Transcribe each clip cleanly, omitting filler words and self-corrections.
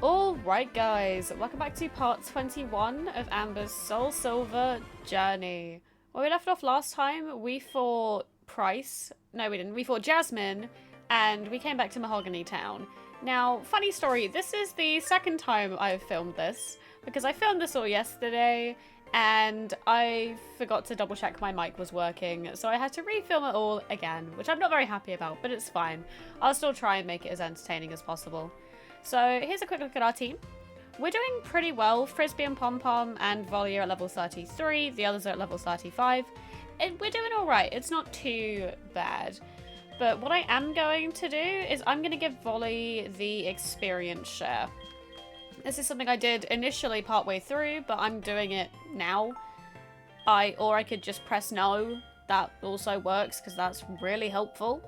Alright guys, welcome back to part 21 of Amber's Soul Silver journey. Where we left off last time, we fought Price. No, we didn't. We fought Jasmine, and we came back to Mahogany Town. Now, funny story, this is the second time I've filmed this, because I filmed this all yesterday, and I forgot to double check my mic was working, so I had to refilm it all again, which I'm not very happy about, but it's fine. I'll still try and make it as entertaining as possible. So here's a quick look at our team. We're doing pretty well. Frisbee and Pom Pom and Volley are at level 33. The others are at level 35. We're doing alright. It's not too bad. But what I am going to do is I'm going to give Volley the experience share. This is something I did initially partway through, but I'm doing it now. Or I could just press no. That also works because that's really helpful.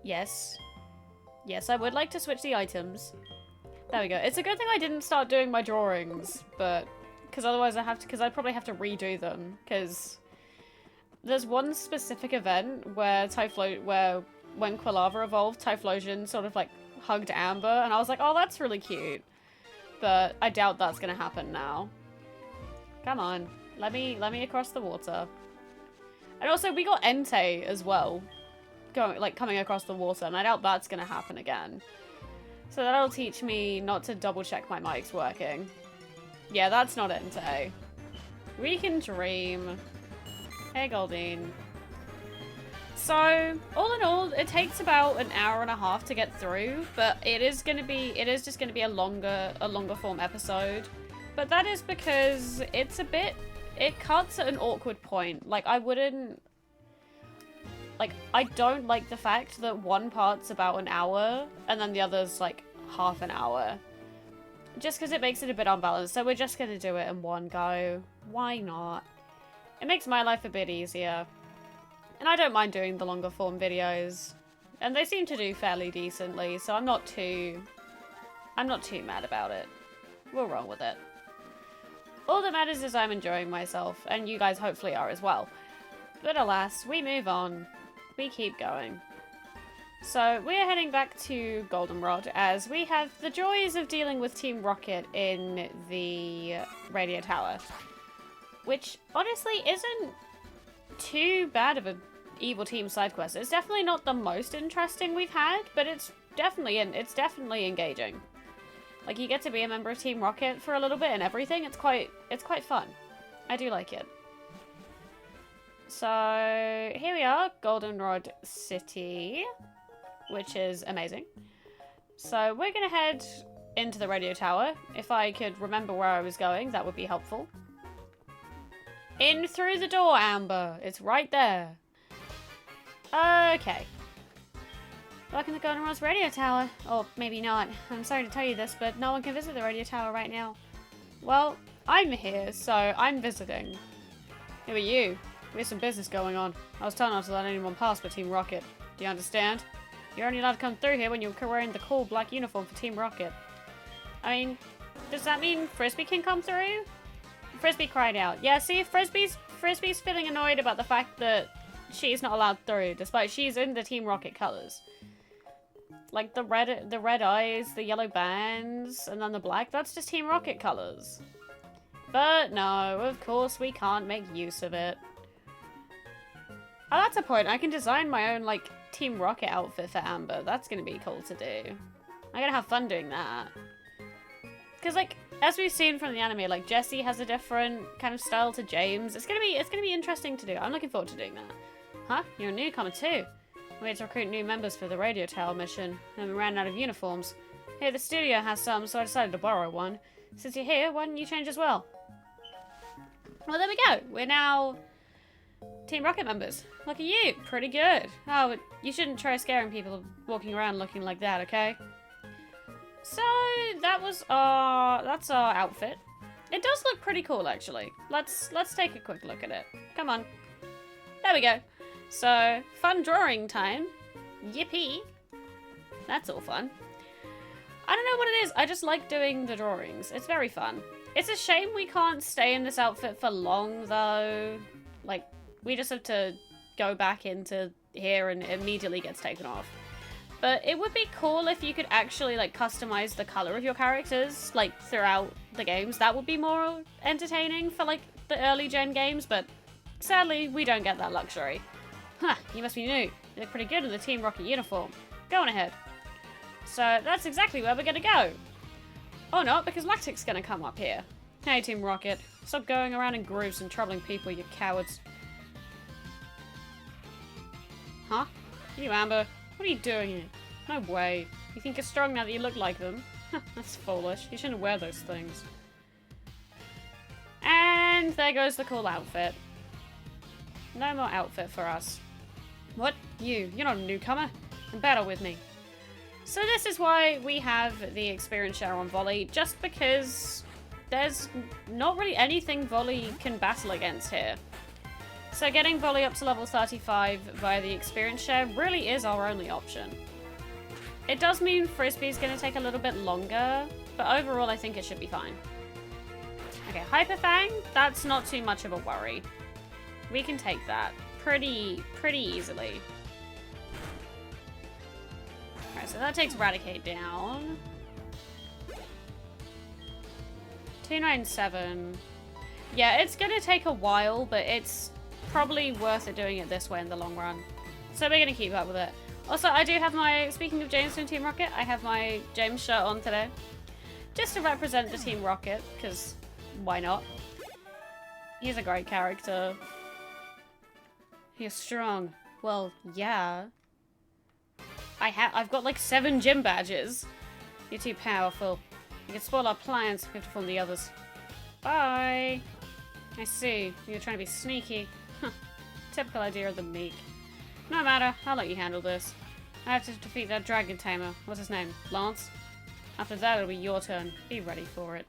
Yes. Yes, I would like to switch the items. There we go. It's a good thing I didn't start doing my drawings, but because otherwise I'd probably have to redo them. Because there's one specific event where when Quilava evolved, Typhlosion sort of like hugged Amber, and I was like, oh, that's really cute. But I doubt that's gonna happen now. Come on, let me across the water. And also, we got Entei as well. Coming across the water, and I doubt that's gonna happen again. So that'll teach me not to double check my mic's working. Yeah, that's not Entei. We can dream. Hey, Goldine. So, all in all, it takes about an hour and a half to get through, but it is just gonna be a longer form episode. But that is because it cuts at an awkward point. Like, I don't like the fact that one part's about an hour and then the other's like half an hour. Just because it makes it a bit unbalanced. So we're just going to do it in one go. Why not? It makes my life a bit easier. And I don't mind doing the longer form videos. And they seem to do fairly decently, so I'm not too mad about it. We'll roll with it. All that matters is I'm enjoying myself, and you guys hopefully are as well. But alas, we move on. We keep going. So we're heading back to Goldenrod as we have the joys of dealing with Team Rocket in the radio tower. Which honestly isn't too bad of an evil team side quest. It's definitely not the most interesting we've had, but it's definitely engaging. Like, you get to be a member of Team Rocket for a little bit and everything. It's quite fun. I do like it. So, here we are, Goldenrod City, which is amazing. So, we're going to head into the radio tower. If I could remember where I was going, that would be helpful. In through the door, Amber. It's right there. Okay. Welcome to Goldenrod's radio tower. Or maybe not. I'm sorry to tell you this, but no one can visit the radio tower right now. Well, I'm here, so I'm visiting. Who are you? We have some business going on. I was told not to let anyone pass but Team Rocket. Do you understand? You're only allowed to come through here when you're wearing the cool black uniform for Team Rocket. I mean, does that mean Frisbee can come through? Frisbee cried out. Yeah, see, Frisbee's feeling annoyed about the fact that she's not allowed through, despite she's in the Team Rocket colors. Like the red eyes, the yellow bands, and then the black, that's just Team Rocket colors. But no, of course we can't make use of it. Oh, that's a point. I can design my own, like, Team Rocket outfit for Amber. That's gonna be cool to do. I'm gonna have fun doing that. Because, like, as we've seen from the anime, like, Jessie has a different kind of style to James. It's gonna be interesting to do. I'm looking forward to doing that. Huh? You're a newcomer too. We had to recruit new members for the radio tower mission, and we ran out of uniforms. Here, the studio has some, so I decided to borrow one. Since you're here, why don't you change as well? Well, there we go. We're now Team Rocket members. Look at you. Pretty good. Oh, but you shouldn't try scaring people walking around looking like that, okay? So, that's our outfit. It does look pretty cool, actually. Let's take a quick look at it. Come on. There we go. So, fun drawing time. Yippee. That's all fun. I don't know what it is. I just like doing the drawings. It's very fun. It's a shame we can't stay in this outfit for long, though. Like, we just have to go back into here and it immediately gets taken off. But it would be cool if you could actually, like, customize the color of your characters, like, throughout the games. That would be more entertaining for, like, the early gen games, but sadly, we don't get that luxury. Huh, you must be new. You look pretty good in the Team Rocket uniform. Go on ahead. So, that's exactly where we're gonna go. Or not, because Lactic's gonna come up here. Hey, Team Rocket. Stop going around in groups and troubling people, you cowards. Huh? You, Amber. What are you doing here? No way. You think you're strong now that you look like them? That's foolish. You shouldn't wear those things. And there goes the cool outfit. No more outfit for us. What? You're not a newcomer. In battle with me. So this is why we have the experience share on Volley, just because there's not really anything Volley can battle against here. So getting Volley up to level 35 via the experience share really is our only option. It does mean Frisbee's going to take a little bit longer, but overall I think it should be fine. Okay, Hyper Fang, that's not too much of a worry. We can take that pretty easily. Alright, so that takes Raticate down. 297. Yeah, it's going to take a while, but it's probably worth it doing it this way in the long run. So we're going to keep up with it. Also, I do have my, speaking of James from Team Rocket, I have my James shirt on today. Just to represent the Team Rocket, because why not? He's a great character. He's strong. Well, yeah. I've got like 7 gym badges. You're too powerful. You can spoil our plans. We have to form the others. Bye. I see. You're trying to be sneaky. Huh. Typical idea of the meek. No matter. I'll let you handle this. I have to defeat that dragon tamer. What's his name? Lance? After that, it'll be your turn. Be ready for it.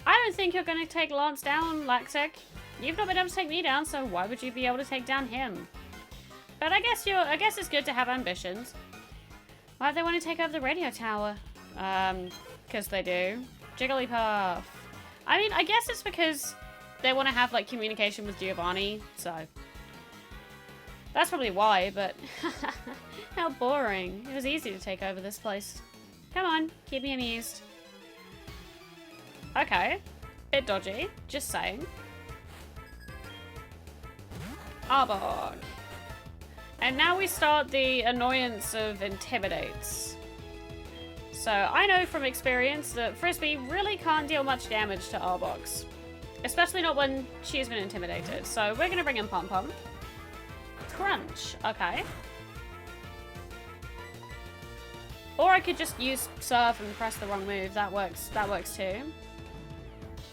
I don't think you're going to take Lance down, Lactic. You've not been able to take me down, so why would you be able to take down him? But I guess it's good to have ambitions. Why do they want to take over the radio tower? Because they do. Jigglypuff. I mean, I guess it's because they want to have, like, communication with Giovanni, so. That's probably why, but how boring. It was easy to take over this place. Come on, keep me amused. Okay. Bit dodgy, just saying. Arbok. And now we start the annoyance of Intimidates. So I know from experience that Frisbee really can't deal much damage to Arboks. Especially not when she's been intimidated. So we're going to bring in Pom Pom. Crunch. Okay. Or I could just use Surf and press the wrong move. That works too.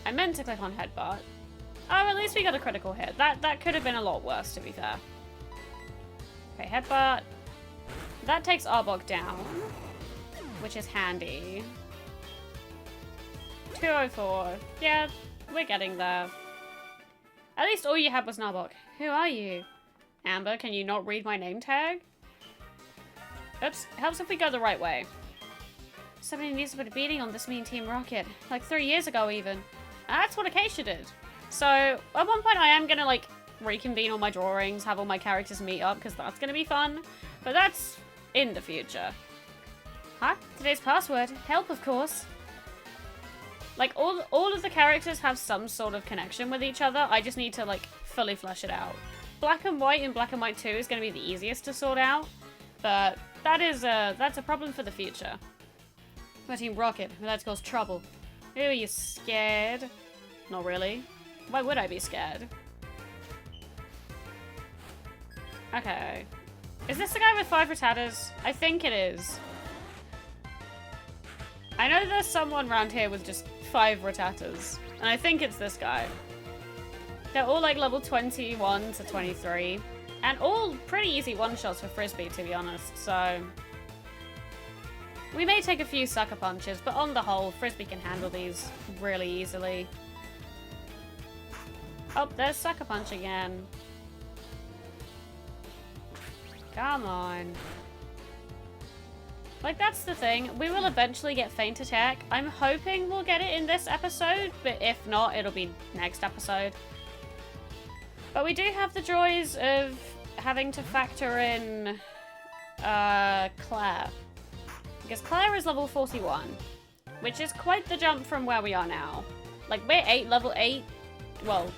I meant to click on Headbutt. Oh, at least we got a critical hit. That could have been a lot worse, to be fair. Okay, Headbutt. That takes Arbok down, which is handy. 204. Yeah, we're getting there. At least all you had was Arbok. Who are you? Amber, can you not read my name tag? Oops, helps if we go the right way. Somebody needs to put a beating on this mean Team Rocket. Like 3 years ago, even. And that's what Acacia did. So, at one point I am gonna, like, reconvene all my drawings, have all my characters meet up, because that's gonna be fun. But that's in the future. Huh? Today's password. Help, of course. Like, all of the characters have some sort of connection with each other. I just need to, like, fully flesh it out. Black and White and Black and White 2 is going to be the easiest to sort out. But that's a problem for the future. My Team Rocket. That's cause trouble. Ooh, are you scared? Not really. Why would I be scared? Okay. Is this the guy with 5 Rattatas? I think it is. I know there's someone around here with just 5 Rattatas. And I think it's this guy. They're all like level 21 to 23. And all pretty easy one-shots for Frisbee, to be honest, so. We may take a few sucker punches, but on the whole, Frisbee can handle these really easily. Oh, there's sucker punch again. Come on. Like, that's the thing. We will eventually get Feint Attack. I'm hoping we'll get it in this episode, but if not, it'll be next episode. But we do have the joys of having to factor in Claire. Because Claire is level 41, which is quite the jump from where we are now. Like, we're level 8, well,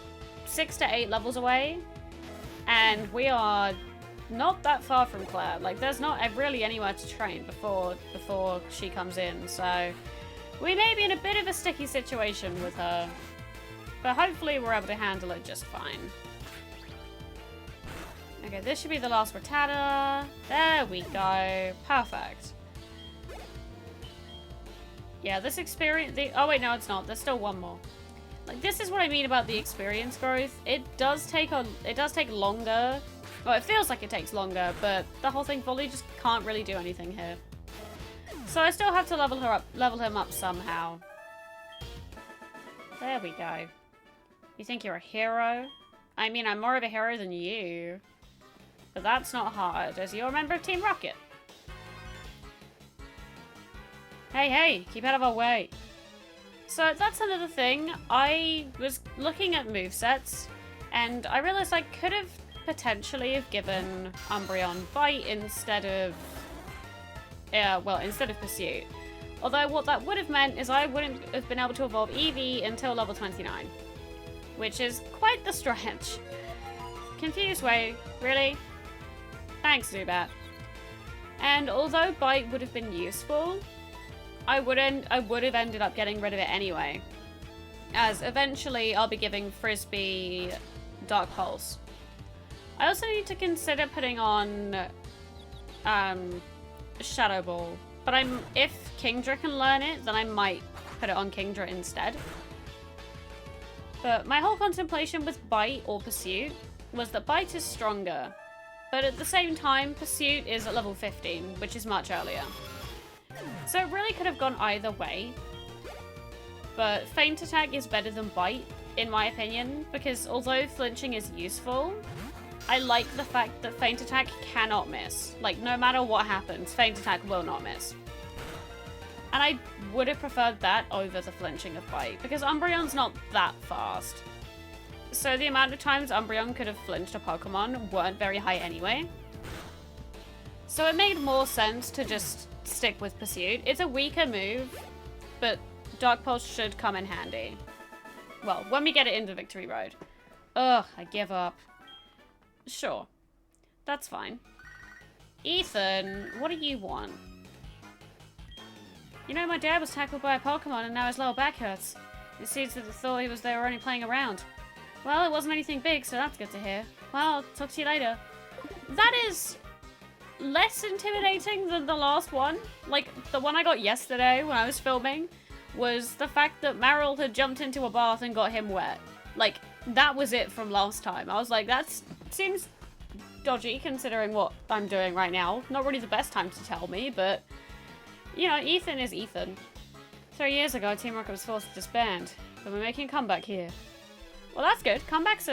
6 to 8 levels away, and we are not that far from Claire. Like, there's not really anywhere to train before she comes in, so we may be in a bit of a sticky situation with her, but hopefully we're able to handle it just fine. Okay, this should be the last Rattata. There we go. Perfect. Yeah, this experience... oh, wait, no, it's not. There's still one more. Like, this is what I mean about the experience growth. It does take longer. Well, it feels like it takes longer, but the whole thing fully just can't really do anything here. So I still have to level him up somehow. There we go. You think you're a hero? I mean, I'm more of a hero than you. But that's not hard, as you're a member of Team Rocket. Hey, hey, keep out of our way. So that's another thing. I was looking at movesets, and I realized I could have potentially have given Umbreon Bite instead of... instead of Pursuit. Although what that would have meant is I wouldn't have been able to evolve Eevee until level 29. Which is quite the stretch. Confused way, really? Thanks, Zubat. And although Bite would have been useful, I would have ended up getting rid of it anyway. As eventually I'll be giving Frisbee Dark Pulse. I also need to consider putting on Shadow Ball. But if Kingdra can learn it, then I might put it on Kingdra instead. But my whole contemplation with Bite or Pursuit was that Bite is stronger. But at the same time, Pursuit is at level 15, which is much earlier. So it really could have gone either way. But Feint Attack is better than Bite, in my opinion, because although flinching is useful, I like the fact that Feint Attack cannot miss. Like, no matter what happens, Feint Attack will not miss. And I would have preferred that over the flinching of Bite, because Umbreon's not that fast. So the amount of times Umbreon could have flinched a Pokemon weren't very high anyway. So it made more sense to just stick with Pursuit. It's a weaker move, but Dark Pulse should come in handy. Well, when we get it into Victory Road. Ugh, I give up. Sure. That's fine. Ethan, what do you want? You know, my dad was tackled by a Pokemon and now his lower back hurts. It seems that the thought they were only playing around. Well, it wasn't anything big, so that's good to hear. Well, I'll talk to you later. That is less intimidating than the last one. Like, the one I got yesterday when I was filming was the fact that Meryl had jumped into a bath and got him wet. Like, that was it from last time. I was like, that seems dodgy considering what I'm doing right now. Not really the best time to tell me, but, you know, Ethan is Ethan. 3 years ago, Team Rocket was forced to disband, but we're making a comeback here. Well, that's good. Comebacks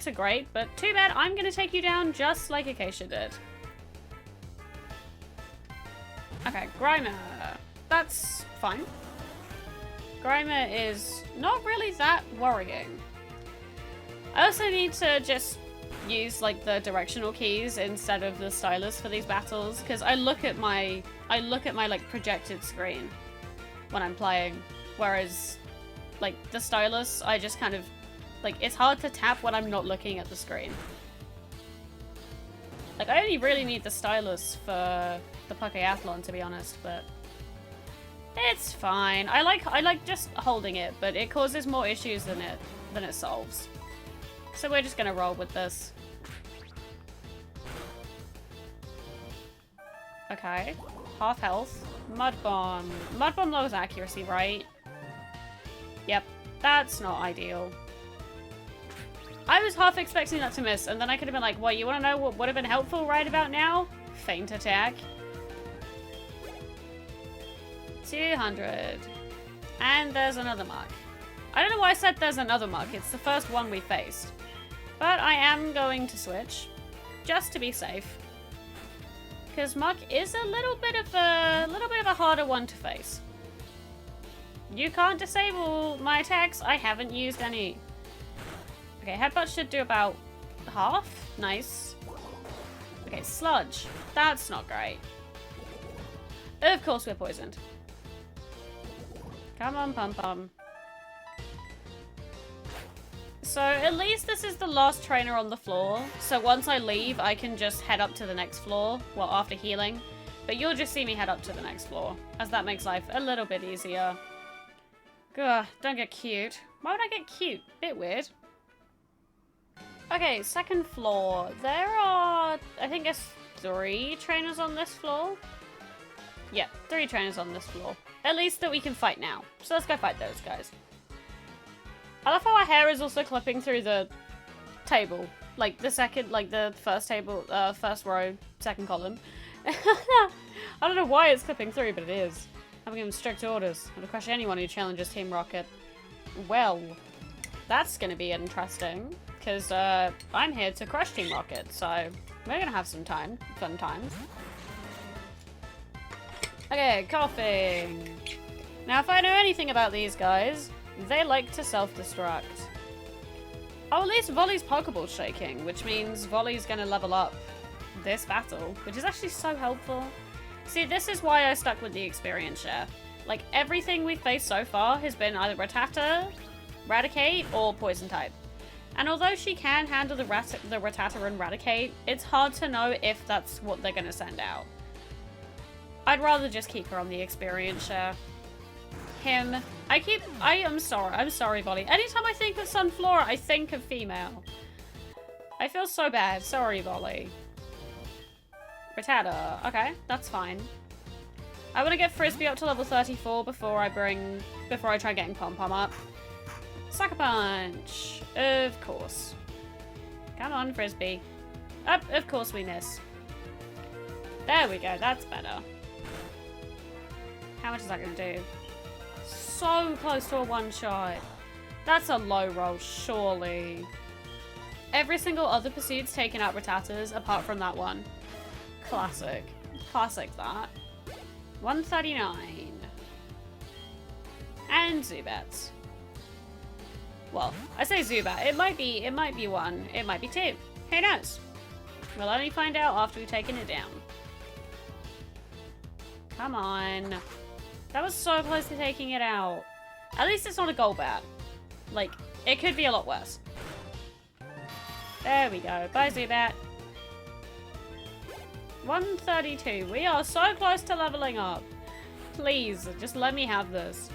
are great, but too bad I'm going to take you down just like Acacia did. Okay, Grimer. That's fine. Grimer is not really that worrying. I also need to just use like the directional keys instead of the stylus for these battles, because I look at my like projected screen when I'm playing, whereas like the stylus I just kind of like, it's hard to tap when I'm not looking at the screen. Like, I only really need the stylus for the Pokéathlon, to be honest, but it's fine. I like just holding it, but it causes more issues than it solves. So we're just gonna roll with this. Okay, half health. Mud Bomb. Mud Bomb lowers accuracy, right? Yep, that's not ideal. I was half expecting that to miss, and then I could have been like, well, you want to know what would have been helpful right about now? Feint Attack. 200. And there's another Muk. I don't know why I said there's another Muk. It's the first one we faced. But I am going to switch, just to be safe. Because Muk is a little bit of a harder one to face. You can't disable my attacks. I haven't used any. Okay, Headbutt should do about half. Nice. Okay, sludge. That's not great. Of course we're poisoned. Come on, Pum-Pum. So at least this is the last trainer on the floor. So once I leave, I can just head up to the next floor. Well, after healing. But you'll just see me head up to the next floor, as that makes life a little bit easier. Ugh, don't get cute. Why would I get cute? Bit weird. Okay, second floor. There are, I think it's 3 trainers on this floor. Yeah, 3 trainers on this floor. At least that we can fight now. So let's go fight those guys. I love how our hair is also clipping through the table. Like the first table, first row, second column. I don't know why it's clipping through, but it is. I'm giving strict orders. I'm gonna crush anyone who challenges Team Rocket. Well, that's gonna be interesting, because I'm here to crush Team Rocket, so we're gonna have some fun times. Okay, coughing. Now, if I know anything about these guys, they like to self-destruct. Oh, at least Volley's Pokeball's shaking, which means Volley's gonna level up this battle, which is actually so helpful. See, this is why I stuck with the experience share. Like, everything we've faced so far has been either Rattata, Raticate, or Poison type. And although she can handle the Rattata and Raticate, it's hard to know if that's what they're gonna send out. I'd rather just keep her on the experience share. Him. I'm sorry, Volley. Anytime I think of Sunflora, I think of female. I feel so bad. Sorry, Volley. Rattata. Okay, that's fine. I want to get Frisbee up to level 34 before I try getting Pom-Pom up. Sucker Punch. Of course. Come on, Frisbee. Up, of course we miss. There we go, that's better. How much is that going to do? So close to a one-shot. That's a low roll, surely. Every single other pursuit's taken out Rattatas apart from that one. Classic. Classic that. 139. And Zubats. Well, I say Zubat. It might be 1. It might be 2. Who knows? We'll only find out after we've taken it down. Come on. That was so close to taking it out. At least it's not a Golbat. Like, it could be a lot worse. There we go. Bye, Zubat. 132. We are so close to leveling up. Please, just let me have this.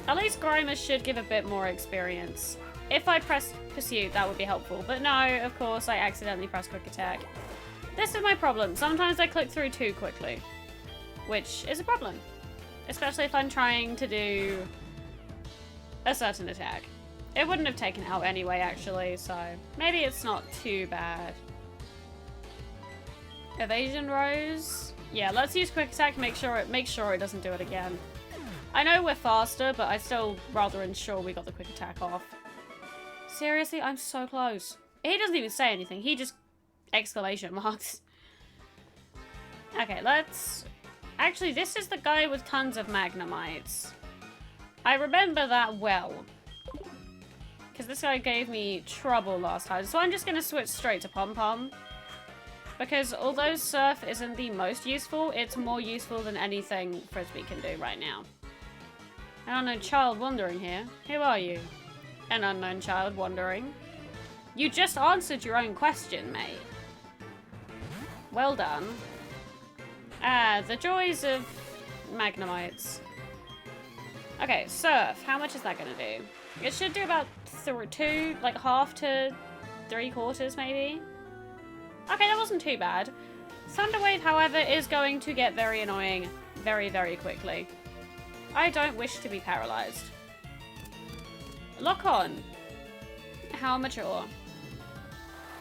At least Grimer should give a bit more experience. If I press Pursuit, that would be helpful. But no, of course, I accidentally pressed Quick Attack. This is my problem. Sometimes I click through too quickly. Which is a problem. Especially if I'm trying to do a certain attack. It wouldn't have taken it out anyway, actually, so maybe it's not too bad. Evasion Rose. Yeah, let's use Quick Attack, make sure it doesn't do it again. I know we're faster, but I still rather ensure we got the Quick Attack off. Seriously, I'm so close. He doesn't even say anything, he just exclamation marks. Okay, let's... Actually, this is the guy with tons of Magnemites. I remember that well. Because this guy gave me trouble last time. So I'm just going to switch straight to Pom-Pom. Because although Surf isn't the most useful, it's more useful than anything Frisbee can do right now. An unknown child wandering here. Who are you? An unknown child wandering. You just answered your own question, mate. Well done. Ah, the joys of Magnemites. Okay, Surf. How much is that going to do? It should do about half to 3/4 maybe. Okay, that wasn't too bad. Thunderwave, however, is going to get very annoying very, very quickly. I don't wish to be paralyzed. Lock on. How mature.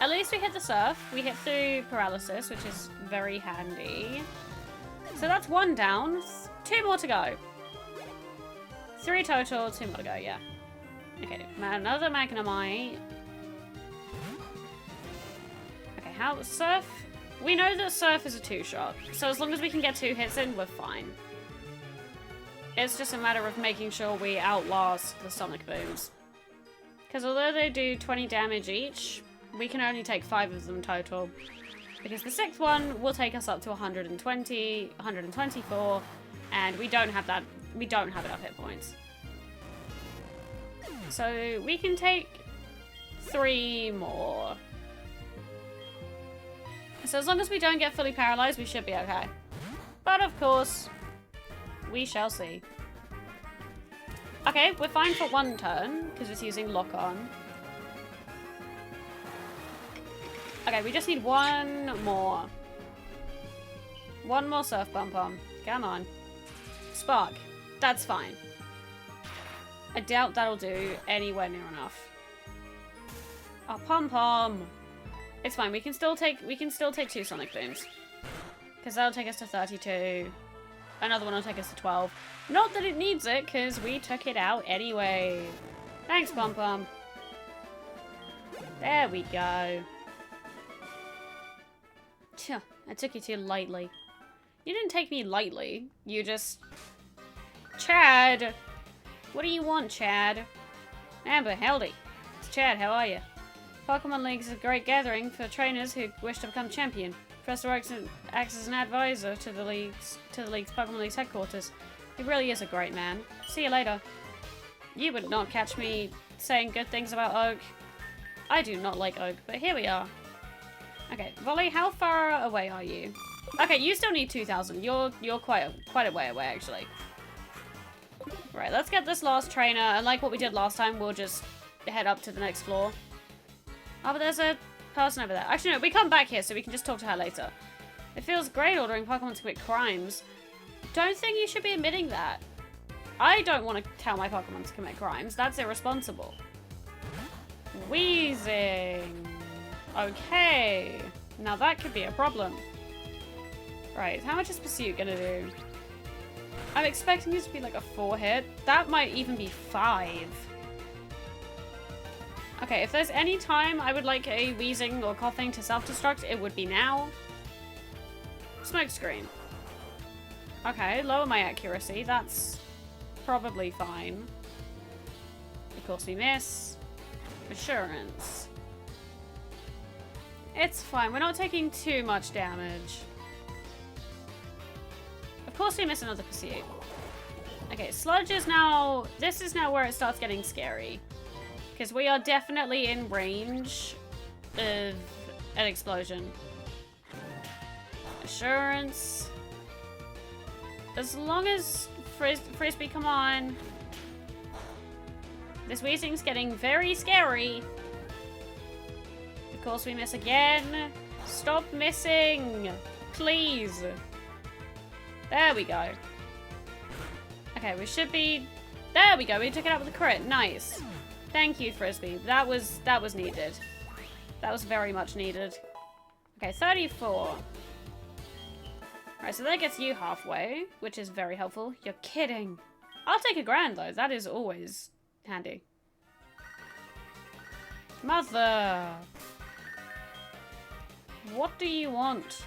At least we hit the Surf. We hit through Paralysis, which is very handy. So that's 1 down. 2 more to go. 3 total, 2 more to go, yeah. Okay, another Magnemite. Okay, how Surf? We know that Surf is a 2-shot, so as long as we can get 2 hits in, we're fine. It's just a matter of making sure we outlast the Sonic Booms. Because although they do 20 damage each, we can only take 5 of them total. Because the 6th one will take us up to 120, 124, and we don't have that. We don't have enough hit points. So we can take 3 more. So as long as we don't get fully paralyzed, we should be okay. But of course, we shall see. Okay, we're fine for 1 turn, because it's using lock on. Okay, we just need 1 more. 1 more surf bump on. Come on. Spark. That's fine. I doubt that'll do anywhere near enough. Oh, pom-pom. It's fine. We can still take 2 sonic booms. Because that'll take us to 32. Another one will take us to 12. Not that it needs it, because we took it out anyway. Thanks, pom-pom. There we go. I took you too lightly. You didn't take me lightly. You just... Chad! What do you want, Chad? Amber, howdy. It's Chad, how are you? Pokemon League is a great gathering for trainers who wish to become champion. Professor Oak acts as an advisor to the league's Pokemon League's headquarters. He really is a great man. See you later. You would not catch me saying good things about Oak. I do not like Oak, but here we are. Okay, Volley, how far away are you? Okay, you still need 2,000. You're quite a way away, actually. Right, let's get this last trainer, and like what we did last time, we'll just head up to the next floor. Oh, but there's a person over there. Actually, no, we come back here so we can just talk to her later. It feels great ordering Pokemon to commit crimes. Don't think you should be admitting that. I don't want to tell my Pokemon to commit crimes. That's irresponsible. Wheezing. Okay. Now that could be a problem. Right, how much is Pursuit gonna do? I'm expecting this to be like a 4 hit. That might even be 5. Okay, if there's any time I would like a wheezing or coughing to self-destruct, it would be now. Smoke screen. Okay, lower my accuracy. That's probably fine. Of course we miss. Assurance. It's fine. We're not taking too much damage. Of course we miss another Pursuit. Okay, Sludge is now... This is now where it starts getting scary. Because we are definitely in range of an explosion. Assurance. As long as Frisbee, come on. This wheezing's getting very scary. Of course we miss again. Stop missing. Please. There we go. Okay, we should be... There we go. We took it out with a crit. Nice. Thank you, Frisbee. That was needed. That was very much needed. Okay, 34. Alright, so that gets you halfway, which is very helpful. You're kidding. I'll take $1,000 though. That is always handy. Mother. What do you want?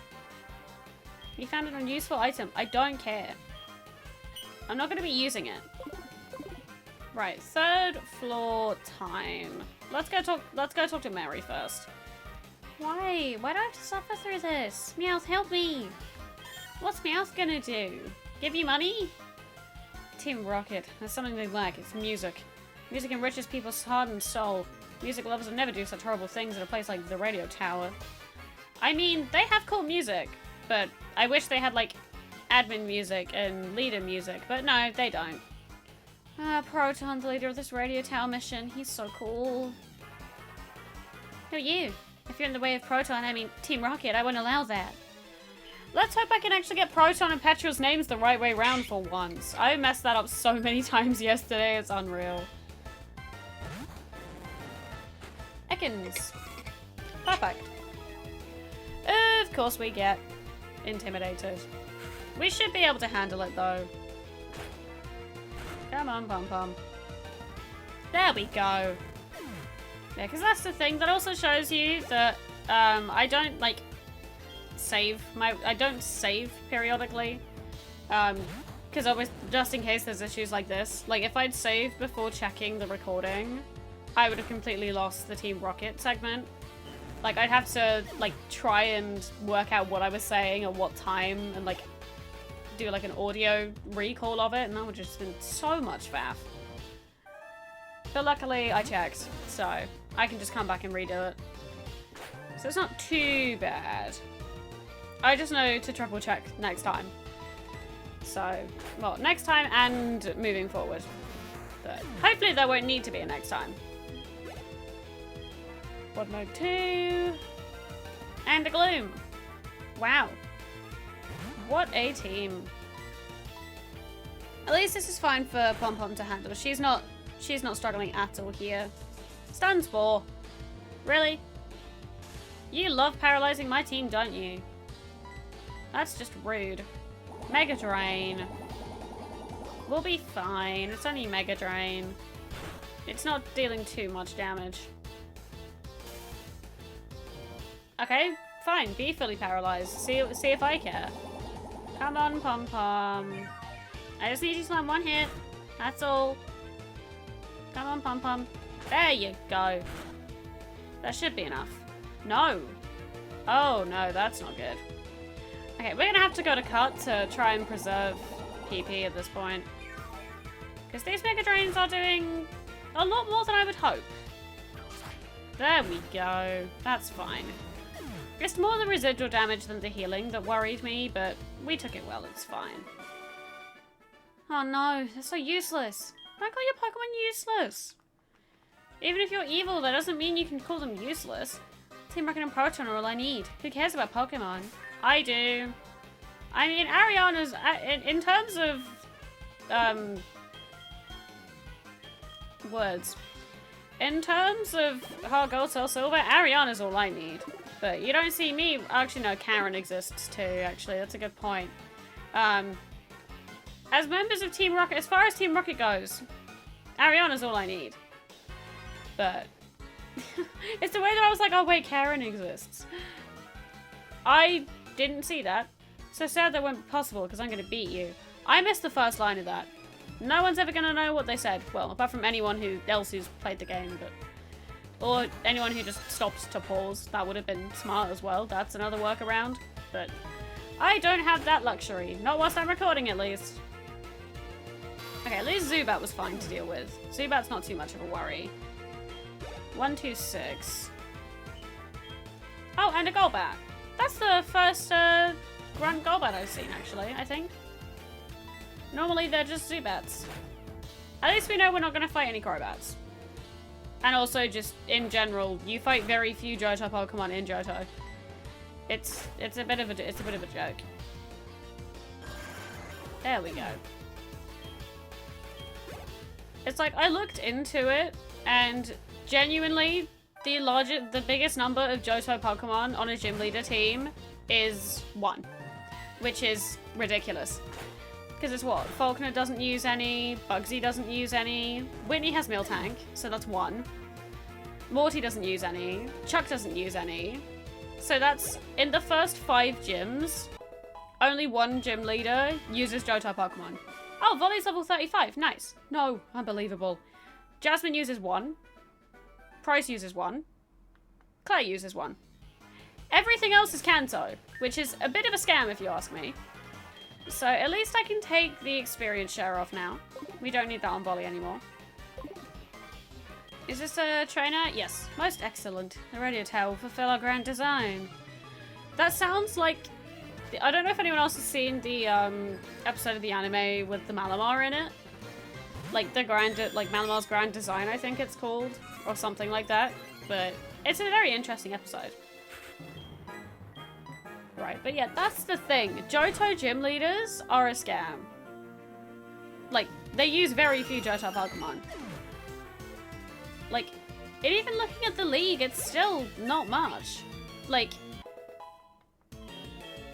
You found an unuseful item. I don't care. I'm not going to be using it. Right, 3rd floor time. Let's go talk to Mary first. Why? Why do I have to suffer through this? Meowth, help me. What's Meowth gonna do? Give you money? Team Rocket. There's something they lack. It's music. Music enriches people's heart and soul. Music lovers would never do such horrible things in a place like the radio tower. I mean, they have cool music, but I wish they had, like, admin music and leader music, but no, they don't. Proton, the leader of this radio tower mission. He's so cool. Who are you? If you're in the way of Proton, I mean Team Rocket, I won't allow that. Let's hope I can actually get Proton and Petrel's names the right way round for once. I messed that up so many times yesterday, it's unreal. Ekans. Perfect. Of course we get intimidated. We should be able to handle it though. Come on, pom-pom. There we go. Yeah, because that's the thing. That also shows you that I don't, like, I don't save periodically. Because always, just in case there's issues like this. Like, if I'd saved before checking the recording, I would have completely lost the Team Rocket segment. Like, I'd have to, like, try and work out what I was saying at what time and, like, do, like, an audio recall of it, and that would just been so much faff. But luckily, I checked, so I can just come back and redo it. So it's not too bad. I just know to triple check next time. So, well, next time and moving forward. But hopefully there won't need to be a next time. What mode 2? And a Gloom. Wow. What a team. At least this is fine for Pom Pom to handle. She's not struggling at all here. Stun Spore. Really? You love paralyzing my team, don't you? That's just rude. Mega Drain. We'll be fine. It's only Mega Drain. It's not dealing too much damage. Okay, fine. Be fully paralyzed. See if I care. Come on, Pom Pom. I just need you to land one hit. That's all. Come on, Pom Pom. There you go. That should be enough. No. Oh, no, that's not good. Okay, we're gonna have to go to cut to try and preserve PP at this point. Because these Mega Drains are doing a lot more than I would hope. There we go. That's fine. It's more the residual damage than the healing that worried me, but we took it well. It's fine. Oh no, they're so useless. Don't call your Pokemon useless. Even if you're evil, that doesn't mean you can call them useless. Team Rocket and Proton are all I need. Who cares about Pokemon? I do. I mean, Ariana's, in terms of, words. In terms of Heart Gold, Soul Silver, Ariana's all I need. But you don't see me, actually no, Karen exists too, actually, that's a good point. As members of Team Rocket, as far as Team Rocket goes, Ariana's all I need. But, it's the way that I was like, oh wait, Karen exists. I didn't see that. So sad that won't be possible because I'm going to beat you. I missed the first line of that. No one's ever going to know what they said. Well, apart from anyone else who's played the game, but... Or anyone who just stopped to pause. That would have been smart as well. That's another workaround. But I don't have that luxury. Not whilst I'm recording, at least. Okay, at least Zubat was fine to deal with. Zubat's not too much of a worry. 126. Oh, and a Golbat. That's the first Grand Golbat I've seen, actually, I think. Normally they're just Zubats. At least we know we're not going to fight any Crobats. And also, just in general, you fight very few Johto Pokemon in Johto. It's a bit of a joke. There we go. It's like I looked into it, and genuinely, the biggest number of Johto Pokemon on a gym leader team is 1, which is ridiculous. Because it's what? Faulkner doesn't use any, Bugsy doesn't use any, Whitney has Miltank, so that's 1. Morty doesn't use any, Chuck doesn't use any. So that's, in the first 5 gyms, only 1 gym leader uses Johto Pokemon. Oh, Volley's level 35, nice. No, unbelievable. Jasmine uses 1. Price uses 1. Claire uses 1. Everything else is Kanto, which is a bit of a scam if you ask me. So at least I can take the experience share off now. We don't need that on Volley anymore. Is this a trainer? Yes. Most excellent. The radio tower will fulfill our grand design. That sounds like... I don't know if anyone else has seen the episode of the anime with the Malamar in it. Like the Malamar's grand design, I think it's called. Or something like that. But it's a very interesting episode. Right, but yeah, that's the thing. Johto gym leaders are a scam. Like, they use very few Johto Pokemon. Like, and even looking at the league, it's still not much. Like,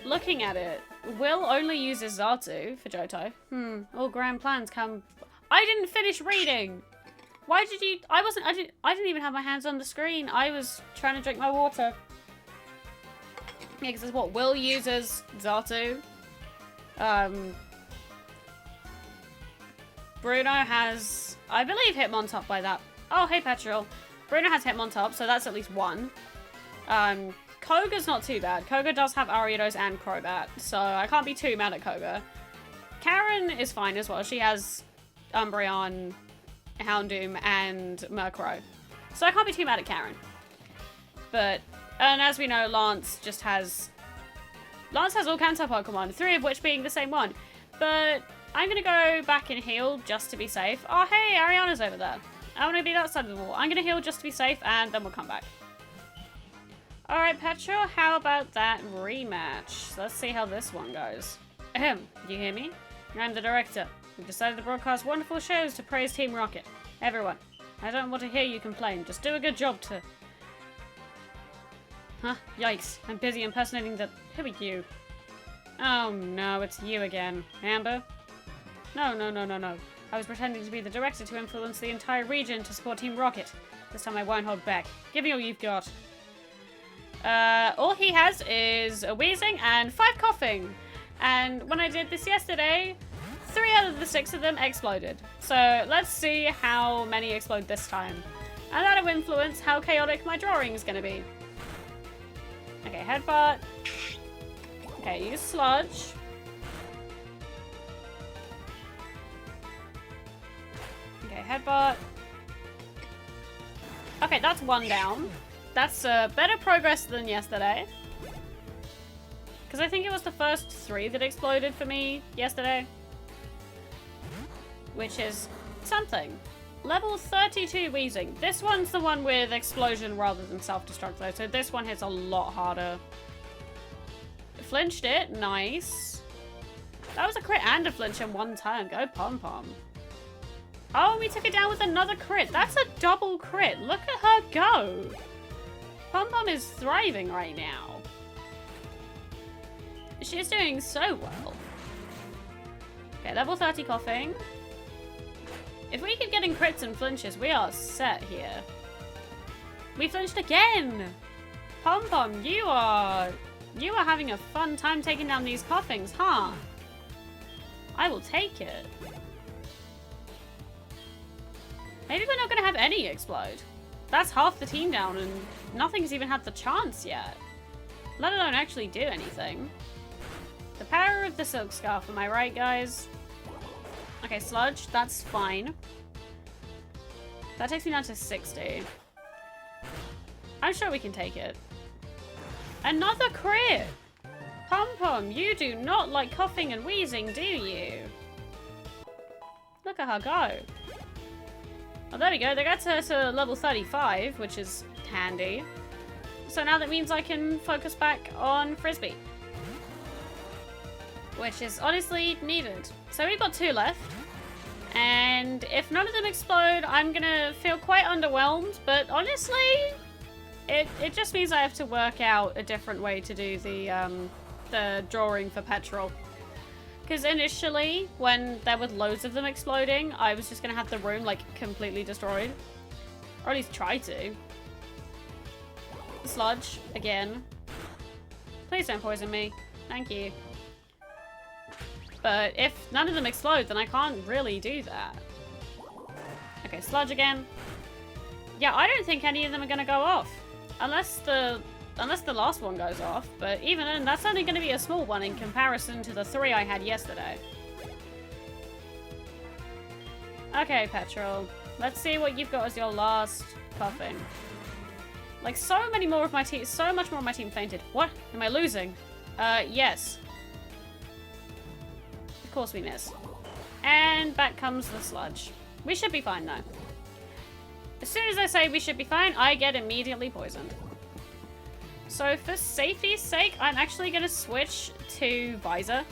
looking at it, Will only uses Xatu for Johto. All grand plans come... I didn't finish reading! Why did you... I didn't even have my hands on the screen. I was trying to drink my water. Yeah, because it's what? Will uses Xatu. Bruno has... I believe Hitmontop by that. Oh, hey, Petrol. Bruno has Hitmontop, so that's at least 1. Koga's not too bad. Koga does have Ariados and Crobat, so I can't be too mad at Koga. Karen is fine as well. She has Umbreon, Houndoom, and Murkrow. So I can't be too mad at Karen. But, and as we know, Lance has all Kanto Pokemon, 3 of which being the same one. But I'm going to go back and heal just to be safe. Oh, hey, Ariana's over there. I want to be that side of the wall. I'm going to heal just to be safe, and then we'll come back. Alright, Petra, how about that rematch? Let's see how this one goes. Ahem, you hear me? I'm the director. We've decided to broadcast wonderful shows to praise Team Rocket. Everyone, I don't want to hear you complain. Just do a good job to... Huh? Yikes. I'm busy impersonating the... Who are you? Oh no, it's you again. Amber? No. I was pretending to be the director to influence the entire region to support Team Rocket. This time I won't hold back. Give me all you've got. All he has is a wheezing and 5 coughing. And when I did this yesterday, 3 out of the 6 of them exploded. So let's see how many explode this time. And that'll influence how chaotic my drawing is going to be. Okay, Headbutt. Okay, use Sludge. Okay, Headbutt. Okay, that's 1 down. That's better progress than yesterday. Because I think it was the first 3 that exploded for me yesterday. Which is something. Level 32 Wheezing. This one's the one with explosion rather than self-destruct though, so this one hits a lot harder. Flinched it. Nice. That was a crit and a flinch in 1 turn. Go Pom Pom. Oh, we took it down with another crit. That's a double crit. Look at her go. Pom Pom is thriving right now. She's doing so well. Okay, level 30 coughing. If we keep getting crits and flinches, we are set here. We flinched again! Pom Pom, you are having a fun time taking down these coughings, huh? I will take it. Maybe we're not going to have any explode. That's half the team down and nothing's even had the chance yet. Let alone actually do anything. The power of the Silk Scarf, am I right, guys? Okay, Sludge, that's fine. That takes me down to 60. I'm sure we can take it. Another crit! Pom Pom, you do not like coughing and wheezing, do you? Look at her go. Oh, there we go. They got to level 35, which is handy. So now that means I can focus back on Frisbee. Which is honestly needed. So we've got 2 left. And if none of them explode, I'm gonna feel quite underwhelmed. But honestly, it just means I have to work out a different way to do the drawing for Petrol. Because initially, when there were loads of them exploding, I was just gonna have the room like completely destroyed. Or at least try to. Sludge, again. Please don't poison me. Thank you. But if none of them explode, then I can't really do that. Okay, Sludge again. Yeah, I don't think any of them are going to go off. Unless the last one goes off. But even then, that's only going to be a small one in comparison to the 3 I had yesterday. Okay, Petrol. Let's see what you've got as your last puffing. Like, so much more of my team fainted. What? Am I losing? Yes. Of course we miss. And back comes the Sludge. We should be fine, though. As soon as I say we should be fine, I get immediately poisoned. So for safety's sake, I'm actually going to switch to Visor.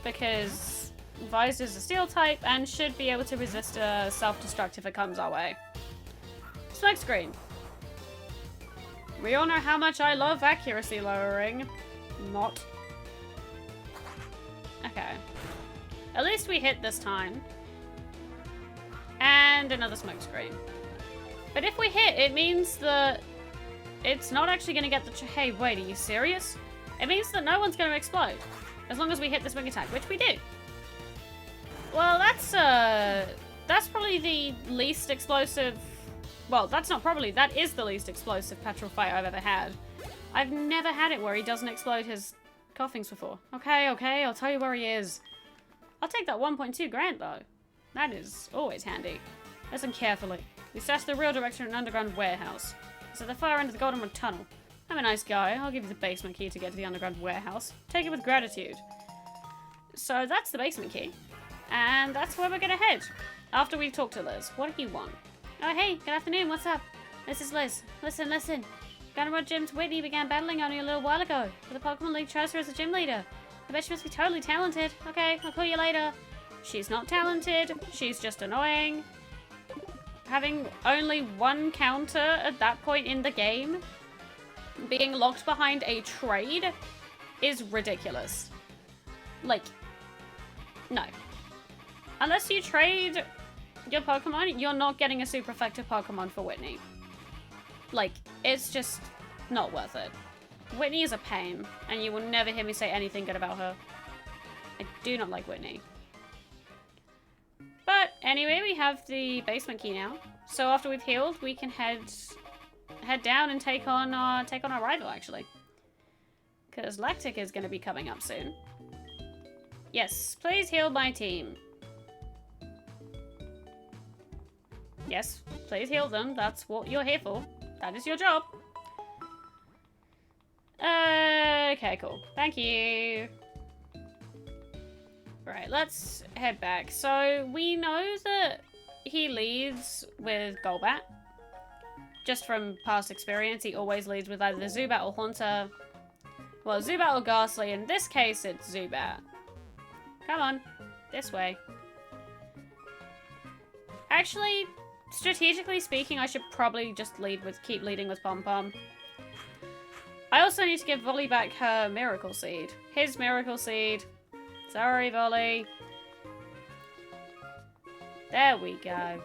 Because Visor's a steel type and should be able to resist a self-destruct if it comes our way. Smoke Screen. We all know how much I love accuracy lowering. Not. Okay. At least we hit this time. And another smoke screen. But if we hit, it means that it's not actually going to get the... Hey, wait, are you serious? It means that no one's going to explode. As long as we hit this wing attack, which we do. Well, that's probably the least explosive... Well, that's not probably. That is the least explosive petrol fight I've ever had. I've never had it where he doesn't explode his coughings before. Okay, okay, I'll tell you where he is. I'll take that 1.2 grand though. That is always handy. Listen carefully. We stashed the real direction in an underground warehouse. It's at the far end of the Goldenrod tunnel. I'm a nice guy. I'll give you the basement key to get to the underground warehouse. Take it with gratitude. So that's the basement key. And that's where we're gonna head. After we've talked to Liz. What do you want? Oh, hey, good afternoon. What's up? This is Liz. Listen. Goldenrod Gym's Whitney began battling on you a little while ago. But the Pokemon League chose her as a gym leader. I bet she must be totally talented. Okay, I'll call you later. She's not talented. She's just annoying. Having only one counter at that point in the game, being locked behind a trade, is ridiculous. Like, no. Unless you trade your Pokemon, you're not getting a super effective Pokemon for Whitney. Like, it's just not worth it. Whitney is a pain, and you will never hear me say anything good about her. I do not like Whitney. But anyway, we have the basement key now. So after we've healed, we can head down and take on our rival, actually. Because Lactic is going to be coming up soon. Yes, please heal my team. Yes, please heal them. That's what you're here for. That is your job. Okay, cool. Thank you. Right, let's head back. So we know that he leads with Golbat. Just from past experience, he always leads with either Zubat or Haunter. Well, Zubat or Ghastly. In this case, it's Zubat. Come on. This way. Actually, strategically speaking, I should probably just keep leading with Pom-Pom. I also need to give Volley back her Miracle Seed. His Miracle Seed. Sorry, Volley. There we go.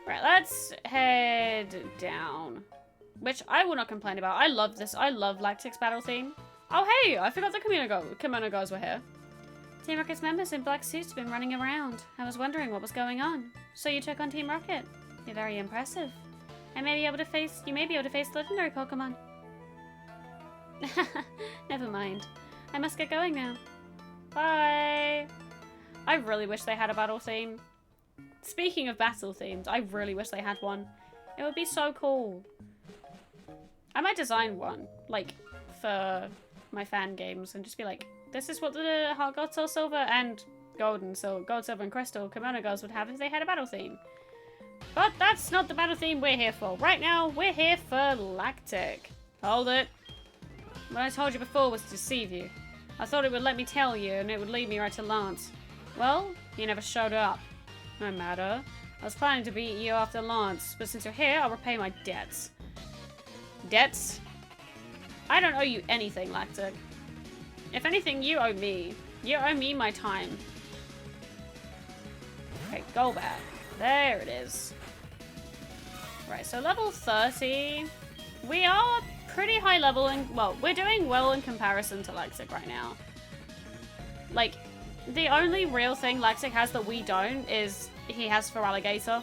Right, let's head down. Which I will not complain about. I love this. I love Lactic's battle theme. Oh, hey! I forgot the Kimono guys were here. Team Rocket's members in black suits have been running around. I was wondering what was going on. So you took on Team Rocket. You're very impressive. You may be able to face legendary Pokemon. Never mind. I must get going now. Bye! I really wish they had a battle theme. Speaking of battle themes, I really wish they had one. It would be so cool. I might design one, like, for my fan games and just be like, this is what the Heart Gold, Soul Silver, and Gold, Silver, and Crystal Kimono Girls would have if they had a battle theme. But that's not the battle theme we're here for. Right now, we're here for Lactic. Hold it. What I told you before was to deceive you. I thought it would let me tell you, and it would lead me right to Lance. Well, you never showed up. No matter. I was planning to beat you after Lance, but since you're here, I'll repay my debts. Debts? I don't owe you anything, Lactic. If anything, you owe me. You owe me my time. Okay, Golbat. There it is. Right, so level 30. We are pretty high level, and well, we're doing well in comparison to Lactic right now. Like, the only real thing Lactic has that we don't is he has Feraligatr,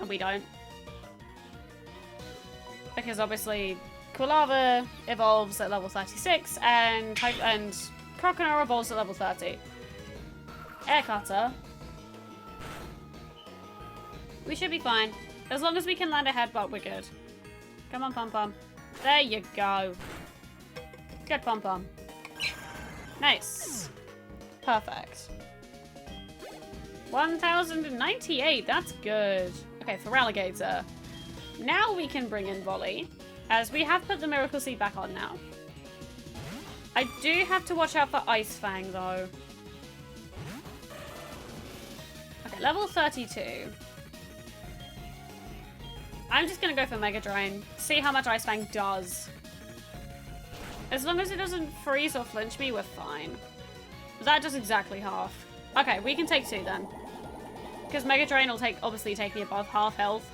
and we don't. Because obviously, Quilava evolves at level 36, and Croconaw evolves at level 30. Air Cutter. We should be fine. As long as we can land a headbutt, we're good. Come on, Pom-Pom. There you go. Good, Pom-Pom. Nice. Perfect. 1098, that's good. Okay, Feraligatr. Now we can bring in Volley, as we have put the Miracle Seed back on now. I do have to watch out for Ice Fang, though. Okay, level 32. I'm just gonna go for Mega Drain, see how much Ice Fang does. As long as it doesn't freeze or flinch me, we're fine. That does exactly half. Okay, we can take 2 then. Because Mega Drain will obviously take me above half health.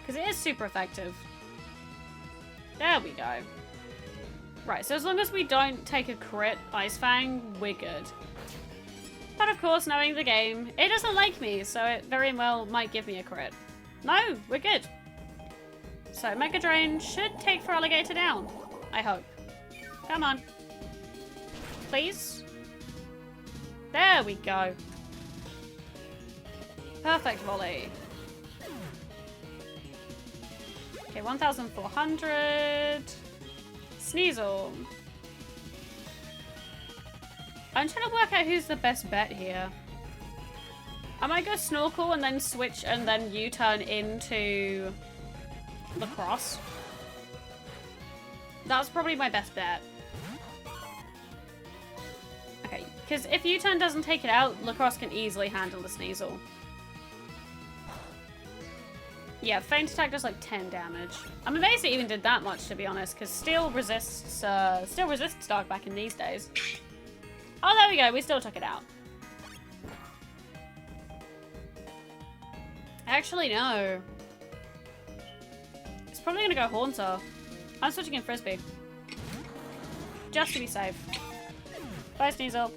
Because it is super effective. There we go. Right, so as long as we don't take a crit Ice Fang, we're good. But of course, knowing the game, it doesn't like me, so it very well might give me a crit. No, we're good. So Mega Drain should take for Alligator down. I hope. Come on. Please. There we go. Perfect volley. Okay, 1,400. Sneasel. I'm trying to work out who's the best bet here. I might go Snorkel and then switch and then U-turn into Lacrosse. That's probably my best bet. Okay, because if U-turn doesn't take it out, Lacrosse can easily handle the Sneasel. Yeah, Feint Attack does like 10 damage. I'm amazed it even did that much, to be honest, because Steel resists Dark back in these days. Oh, there we go. We still took it out. Actually, no. It's probably going to go Haunter. I'm switching in Frisbee. Just to be safe. Bye, Sneasel.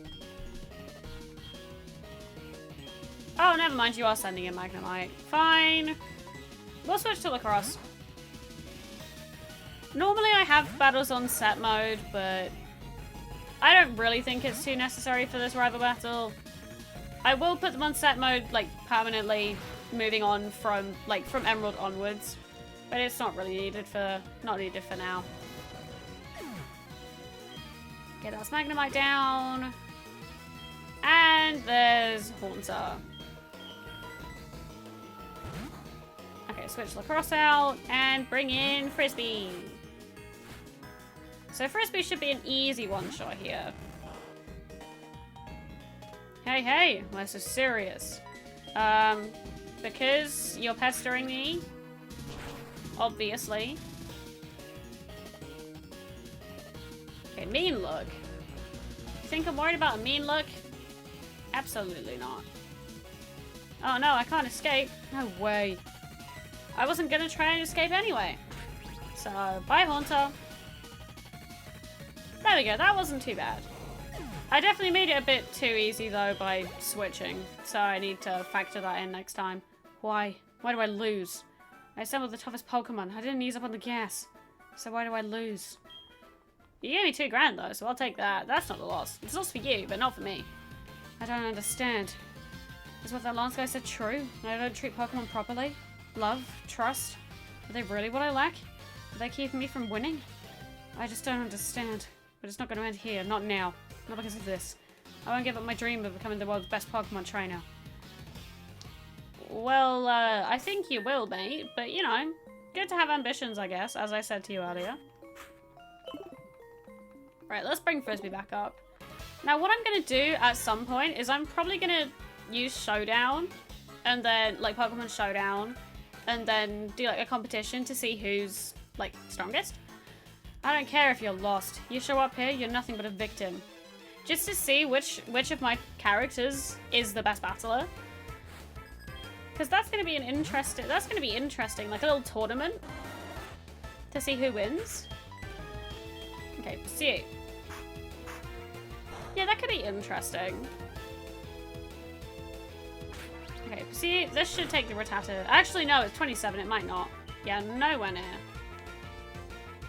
Oh, never mind. You are sending in Magnemite. Fine. We'll switch to Lacrosse. Normally I have battles on set mode, but I don't really think it's too necessary for this rival battle. I will put them on set mode, like, permanently, moving on from Emerald onwards. But it's not really needed for now. Okay, that's Magnemite down. And there's Haunter. Okay, switch Lacrosse out and bring in Frisbee. So Frisbee should be an easy one-shot here. Hey, hey, this is serious. Because you're pestering me, obviously. Okay, mean look. You think I'm worried about a mean look? Absolutely not. Oh no, I can't escape. No way. I wasn't gonna try and escape anyway. So, bye Haunter. There we go, that wasn't too bad. I definitely made it a bit too easy though by switching. So I need to factor that in next time. Why? Why do I lose? I assembled the toughest Pokemon. I didn't ease up on the gas. So why do I lose? You gave me $2 grand though, so I'll take that. That's not a loss. It's a loss for you, but not for me. I don't understand. Is what that last guy said true? I don't treat Pokemon properly? Love? Trust? Are they really what I lack? Are they keeping me from winning? I just don't understand. But it's not going to end here. Not now. Not because of this. I won't give up my dream of becoming the world's best Pokemon trainer. Well, I think you will, mate. But, you know, good to have ambitions, I guess, as I said to you earlier. Right, let's bring Frisbee back up. Now, what I'm going to do at some point is I'm probably going to use Showdown. And then, like, Pokemon Showdown. And then do, like, a competition to see who's, like, strongest. I don't care if you're lost. You show up here, you're nothing but a victim. Just to see which of my characters is the best battler. Because that's going to be interesting, like a little tournament. To see who wins. Okay, Pursuit. Yeah, that could be interesting. Okay, Pursuit, this should take the Rattata. Actually, no, it's 27, it might not. Yeah, nowhere near.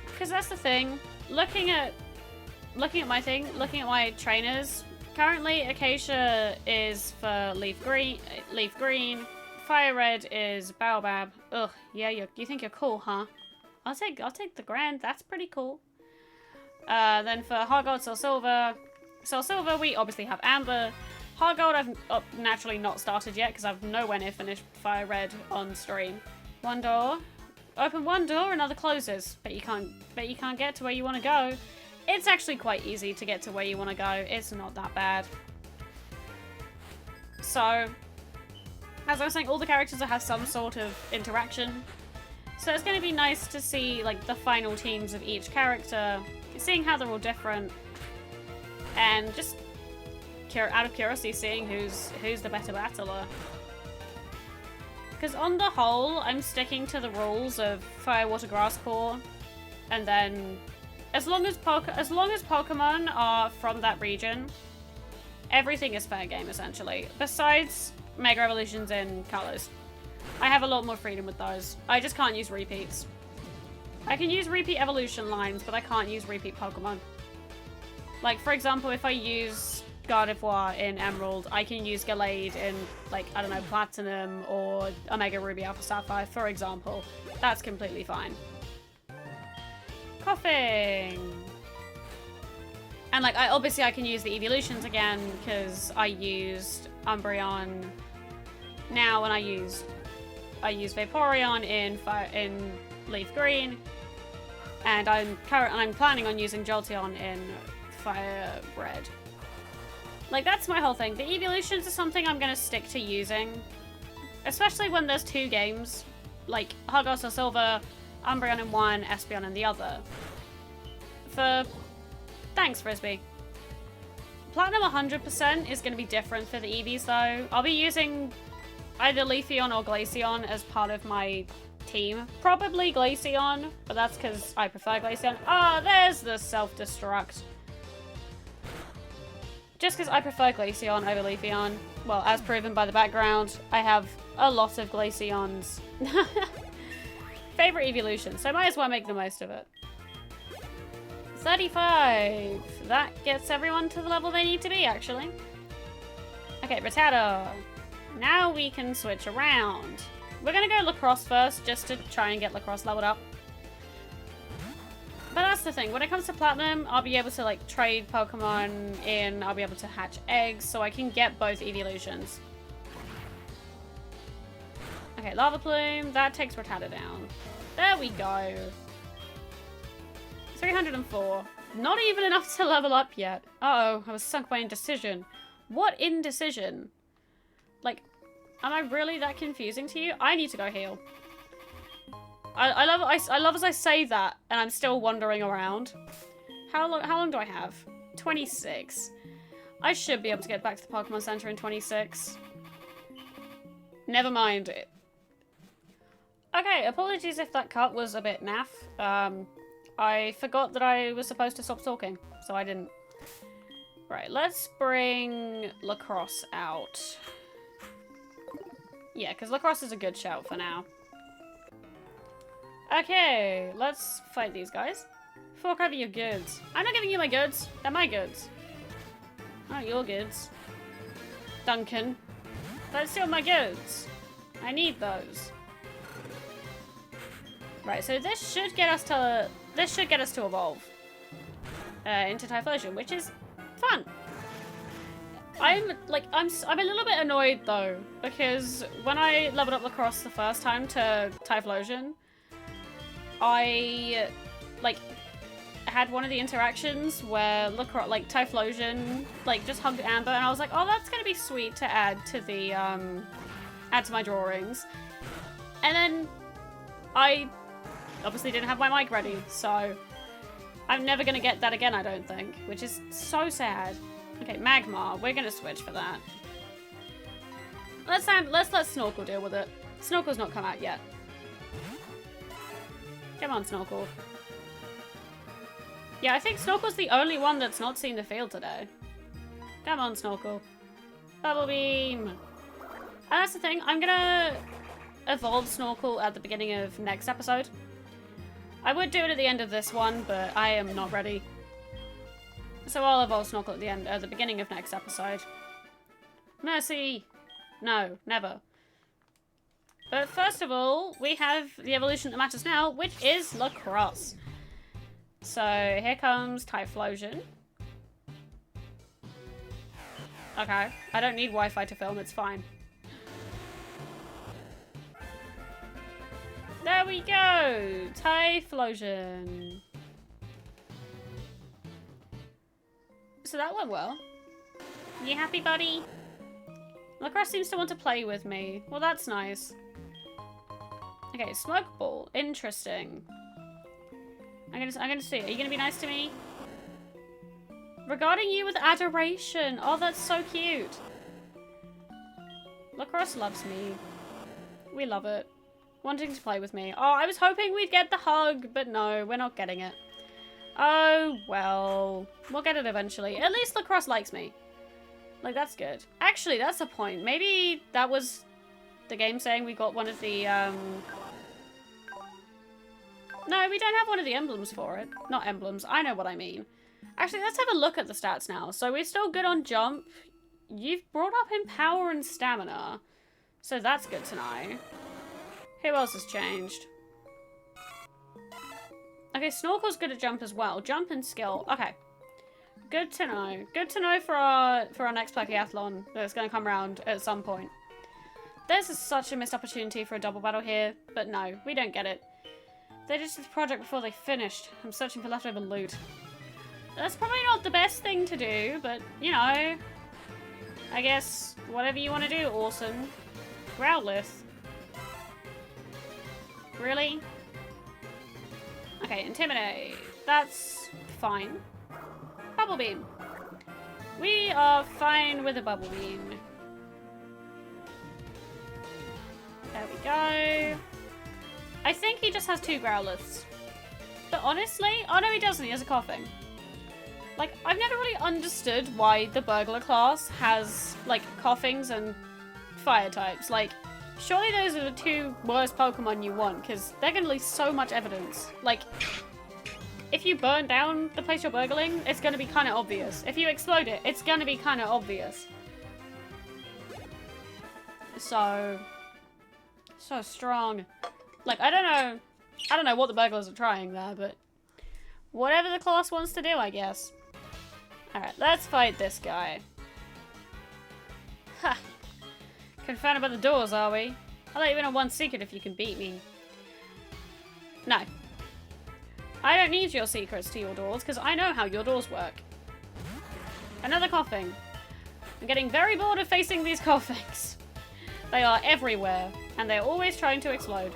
Because that's the thing. Looking at my trainers. Currently, Acacia is for Leaf Green. Fire Red is Baobab. Ugh, yeah, you think you're cool, huh? I'll take the grand. That's pretty cool. Then for Heart Gold, Soul Silver, we obviously have Amber. Heart Gold, I've naturally not started yet because I've nowhere near finished Fire Red on stream. One door. Open one door, another closes. But you can't get to where you want to go. It's actually quite easy to get to where you want to go. It's not that bad. So, as I was saying, all the characters will have some sort of interaction. So it's going to be nice to see like the final teams of each character, seeing how they're all different, and just out of curiosity, seeing who's the better battler. Because on the whole, I'm sticking to the rules of Fire, Water, Grass Core, and then as long as Pokemon are from that region, everything is fair game essentially. Besides Mega Evolutions and Colors, I have a lot more freedom with those. I just can't use repeats. I can use repeat evolution lines, but I can't use repeat Pokemon. Like, for example, if I use Gardevoir in Emerald, I can use Gallade in, like, I don't know, Platinum or Omega Ruby Alpha Sapphire, for example. That's completely fine. Coughing! And, like, obviously I can use the evolutions again, because I used Umbreon now, and I used Vaporeon in Leaf Green, and I'm planning on using Jolteon in Fire Red. Like, that's my whole thing. The evolutions are something I'm gonna stick to using, especially when there's two games, like Argos or Silver, Umbreon in one, Espeon in the other. Thanks, Frisbee. Platinum 100% is going to be different for the Eevees, though. I'll be using either Leafeon or Glaceon as part of my team. Probably Glaceon, but that's because I prefer Glaceon. Ah, there's the self-destruct. Just because I prefer Glaceon over Leafeon. Well, as proven by the background, I have a lot of Glaceons. Favorite evolution, so I might as well make the most of it. 35. That gets everyone to the level they need to be, actually. Okay, Rattata. Now we can switch around. We're gonna go Lacrosse first, just to try and get Lacrosse leveled up. But that's the thing, when it comes to Platinum, I'll be able to, like, trade Pokemon in, I'll be able to hatch eggs, so I can get both evolutions. Okay, Lava Plume, that takes Rattata down. There we go. 304. Not even enough to level up yet. Uh-oh, I was sunk by indecision. What indecision? Like, am I really that confusing to you? I need to go heal. I love as I say that, and I'm still wandering around. How long do I have? 26. I should be able to get back to the Pokemon Center in 26. Never mind it. Okay, apologies if that cut was a bit naff. I forgot that I was supposed to stop talking, so I didn't. Right, let's bring Lacrosse out. Yeah, because Lacrosse is a good shout for now. Okay, let's fight these guys. Fork over your goods. I'm not giving you my goods. They're my goods. Not your goods. Duncan. That's still my goods. I need those. Right, so this should get us to evolve into Typhlosion, which is fun. I'm a little bit annoyed though, because when I leveled up Lacrosse the first time to Typhlosion, I had one of the interactions where Typhlosion just hugged Amber, and I was like, oh, that's gonna be sweet to add to the add to my drawings. And then I obviously didn't have my mic ready, so I'm never gonna get that again, I don't think, which is so sad. Okay, Magmar, we're gonna switch for that. Let's let Snorkel deal with it. Snorkel's not come out yet. Come on, Snorkel. Yeah, I think Snorkel's the only one that's not seen the field today. Come on, Snorkel. Bubble Beam. And that's the thing, I'm gonna evolve Snorkel at the beginning of next episode. I would do it at the end of this one, but I am not ready. So I'll evolve Snorkel at the beginning of next episode. Mercy! No, never. But first of all, we have the evolution that matters now, which is Lacrosse. So here comes Typhlosion. Okay, I don't need Wi-Fi to film, it's fine. There we go! Typhlosion. So that went well. You happy, buddy? Lacrosse seems to want to play with me. Well, that's nice. Okay, Smoke Ball. Interesting. I'm gonna see. Are you gonna be nice to me? Regarding you with adoration. Oh, that's so cute. Lacrosse loves me. We love it. Wanting to play with me. Oh, I was hoping we'd get the hug, but no, we're not getting it. Oh, well. We'll get it eventually. At least Lacrosse likes me. Like, that's good. Actually, that's a point. Maybe that was the game saying we got one of the, No, we don't have one of the emblems for it. Not emblems, I know what I mean. Actually, let's have a look at the stats now. So we're still good on jump. You've brought up in power and stamina. So that's good to know. Who else has changed? Okay, Snorkel's good at jump as well. Jump and skill. Okay. Good to know. Good to know for our next Pokeathlon that's going to come around at some point. There's such a missed opportunity for a double battle here, but no, we don't get it. They did this project before they finished. I'm searching for leftover loot. That's probably not the best thing to do, but, you know, I guess whatever you want to do, awesome. Growlithe. Really? Okay, Intimidate. That's fine. Bubble Beam. We are fine with a Bubble Beam. There we go. I think he just has 2 Growliths. But honestly, oh no he doesn't, he has a Coughing. Like, I've never really understood why the Burglar class has, like, Coughings and Fire types. Like, surely those are the 2 worst Pokemon you want, because they're going to leave so much evidence. Like, if you burn down the place you're burgling, it's going to be kind of obvious. If you explode it, it's going to be kind of obvious. So strong. Like, I don't know what the burglars are trying there, but whatever the class wants to do, I guess. Alright, let's fight this guy. Ha! Confounded by the doors, are we? I'll let you in on one secret if you can beat me. No. I don't need your secrets to your doors, because I know how your doors work. Another Coughing. I'm getting very bored of facing these Coughings. They are everywhere, and they're always trying to explode.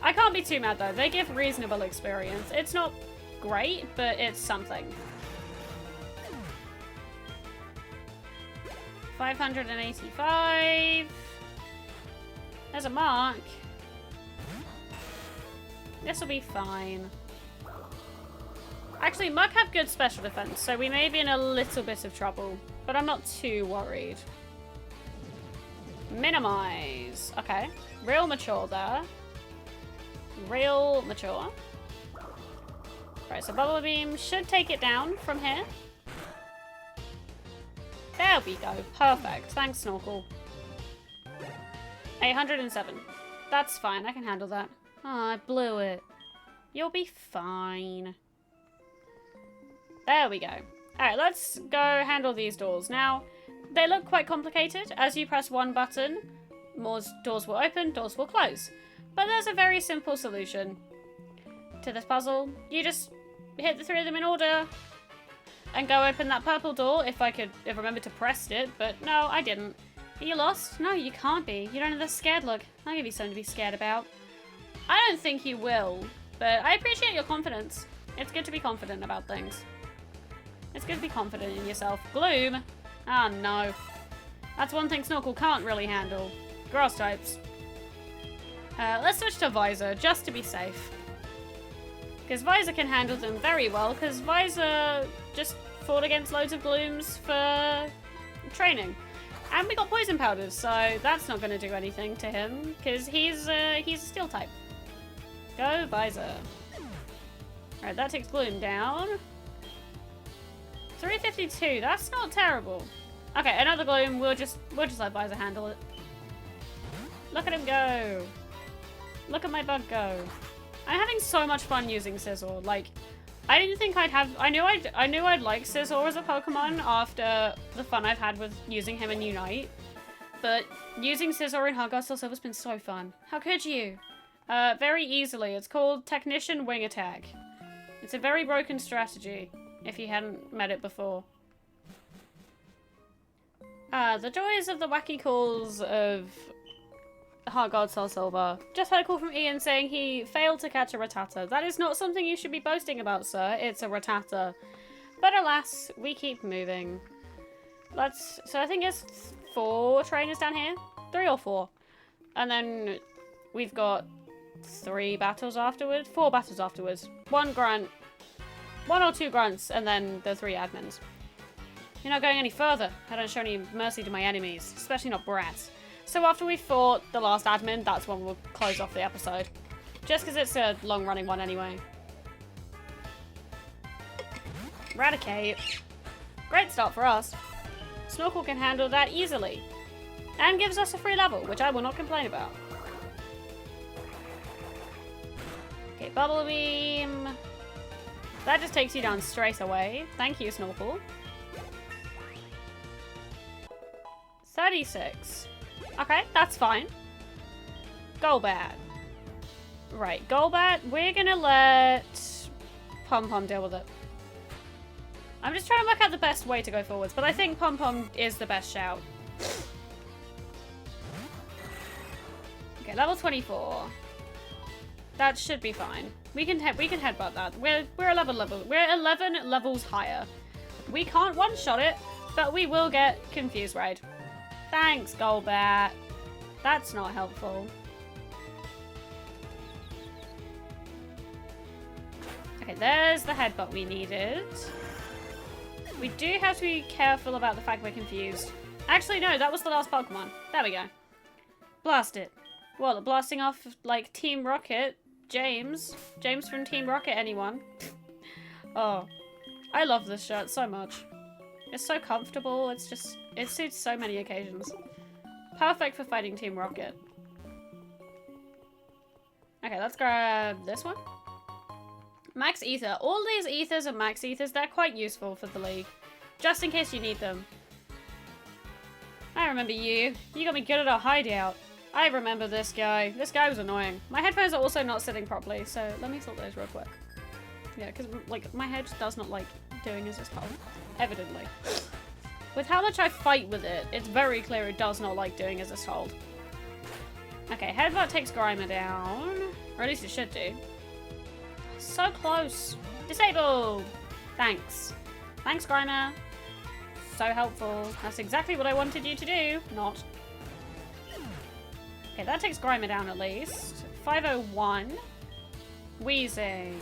I can't be too mad though, they give reasonable experience. It's not great, but it's something. 585. There's a mark. This'll be fine. Actually, Muk have good special defense, so we may be in a little bit of trouble, but I'm not too worried. Minimize. Okay. Real mature there. Real mature. Right, so Bubble Beam should take it down from here. There we go. Perfect. Thanks, Snorkel. 807. That's fine. I can handle that. Oh, I blew it. You'll be fine. There we go. Alright, let's go handle these doors. Now, they look quite complicated. As you press one button, more doors will open, doors will close. But there's a very simple solution to this puzzle. You just hit the 3 of them in order and go open that purple door if I remember to press it, but no, I didn't. Are you lost? No, you can't be. You don't have the scared look. I'll give you something to be scared about. I don't think you will, but I appreciate your confidence. It's good to be confident about things. It's good to be confident in yourself. Gloom? Ah, no. That's one thing Snorkel can't really handle. Grass types. Let's switch to Visor, just to be safe. Because Visor can handle them very well, because Visor just fought against loads of Glooms for training. And we got Poison Powders, so that's not going to do anything to him, because he's a Steel type. Go Visor. Alright, that takes Gloom down. 352, that's not terrible. Okay, another Gloom, we'll just let Visor handle it. Look at him go. Look at my bug go. I'm having so much fun using Scizor. Like, I didn't think I'd have... I knew I'd like Scizor as a Pokemon after the fun I've had with using him in Unite. But using Scizor in Hard Silver's been so fun. How could you? Very easily. It's called Technician Wing Attack. It's a very broken strategy, if you hadn't met it before. The joys of the wacky calls of Heart Gold Soul Silver. Just had a call from Ian saying he failed to catch a Rattata. That is not something you should be boasting about, sir. It's a Rattata. But alas, we keep moving. So I think it's 4 trainers down here? 3 or 4. And then we've got 3 battles afterwards. 4 battles afterwards. 1 grunt. 1 or 2 grunts, and then the 3 admins. You're not going any further. I don't show any mercy to my enemies, especially not brats. So after we fought the last admin, that's when we'll close off the episode. Just because it's a long-running one anyway. Eradicate. Great start for us. Snorkel can handle that easily. And gives us a free level, which I will not complain about. Okay, Bubble Beam. That just takes you down straight away. Thank you, Snorkel. 36. Okay, that's fine. Golbat. Right, Golbat, we're gonna let Pom Pom deal with it. I'm just trying to work out the best way to go forwards, but I think Pom Pom is the best shout. Okay, level 24. That should be fine. We can headbutt that. We're 11 levels higher. We can't one-shot it, but we will get Confuse Raid. Thanks, Golbat. That's not helpful. Okay, there's the headbutt we needed. We do have to be careful about the fact we're confused. Actually, no, that was the last Pokemon. There we go. Blast it. What, blasting off, like, Team Rocket? James? James from Team Rocket, anyone? Oh. I love this shirt so much. It's so comfortable, it's just... It suits so many occasions. Perfect for fighting Team Rocket. Okay, let's grab this one. Max Ether. All these Ethers and Max Ethers, they're quite useful for the league. Just in case you need them. I remember you. You got me good at a hideout. I remember this guy. This guy was annoying. My headphones are also not sitting properly, so let me sort those real quick. Yeah, because, like, my head does not like doing as it's told. Evidently. With how much I fight with it, it's very clear it does not like doing as it's told. Okay, Headbutt takes Grimer down. Or at least it should do. So close. Disabled! Thanks. Thanks, Grimer. So helpful. That's exactly what I wanted you to do. Not. Okay, that takes Grimer down at least. 501. Wheezing.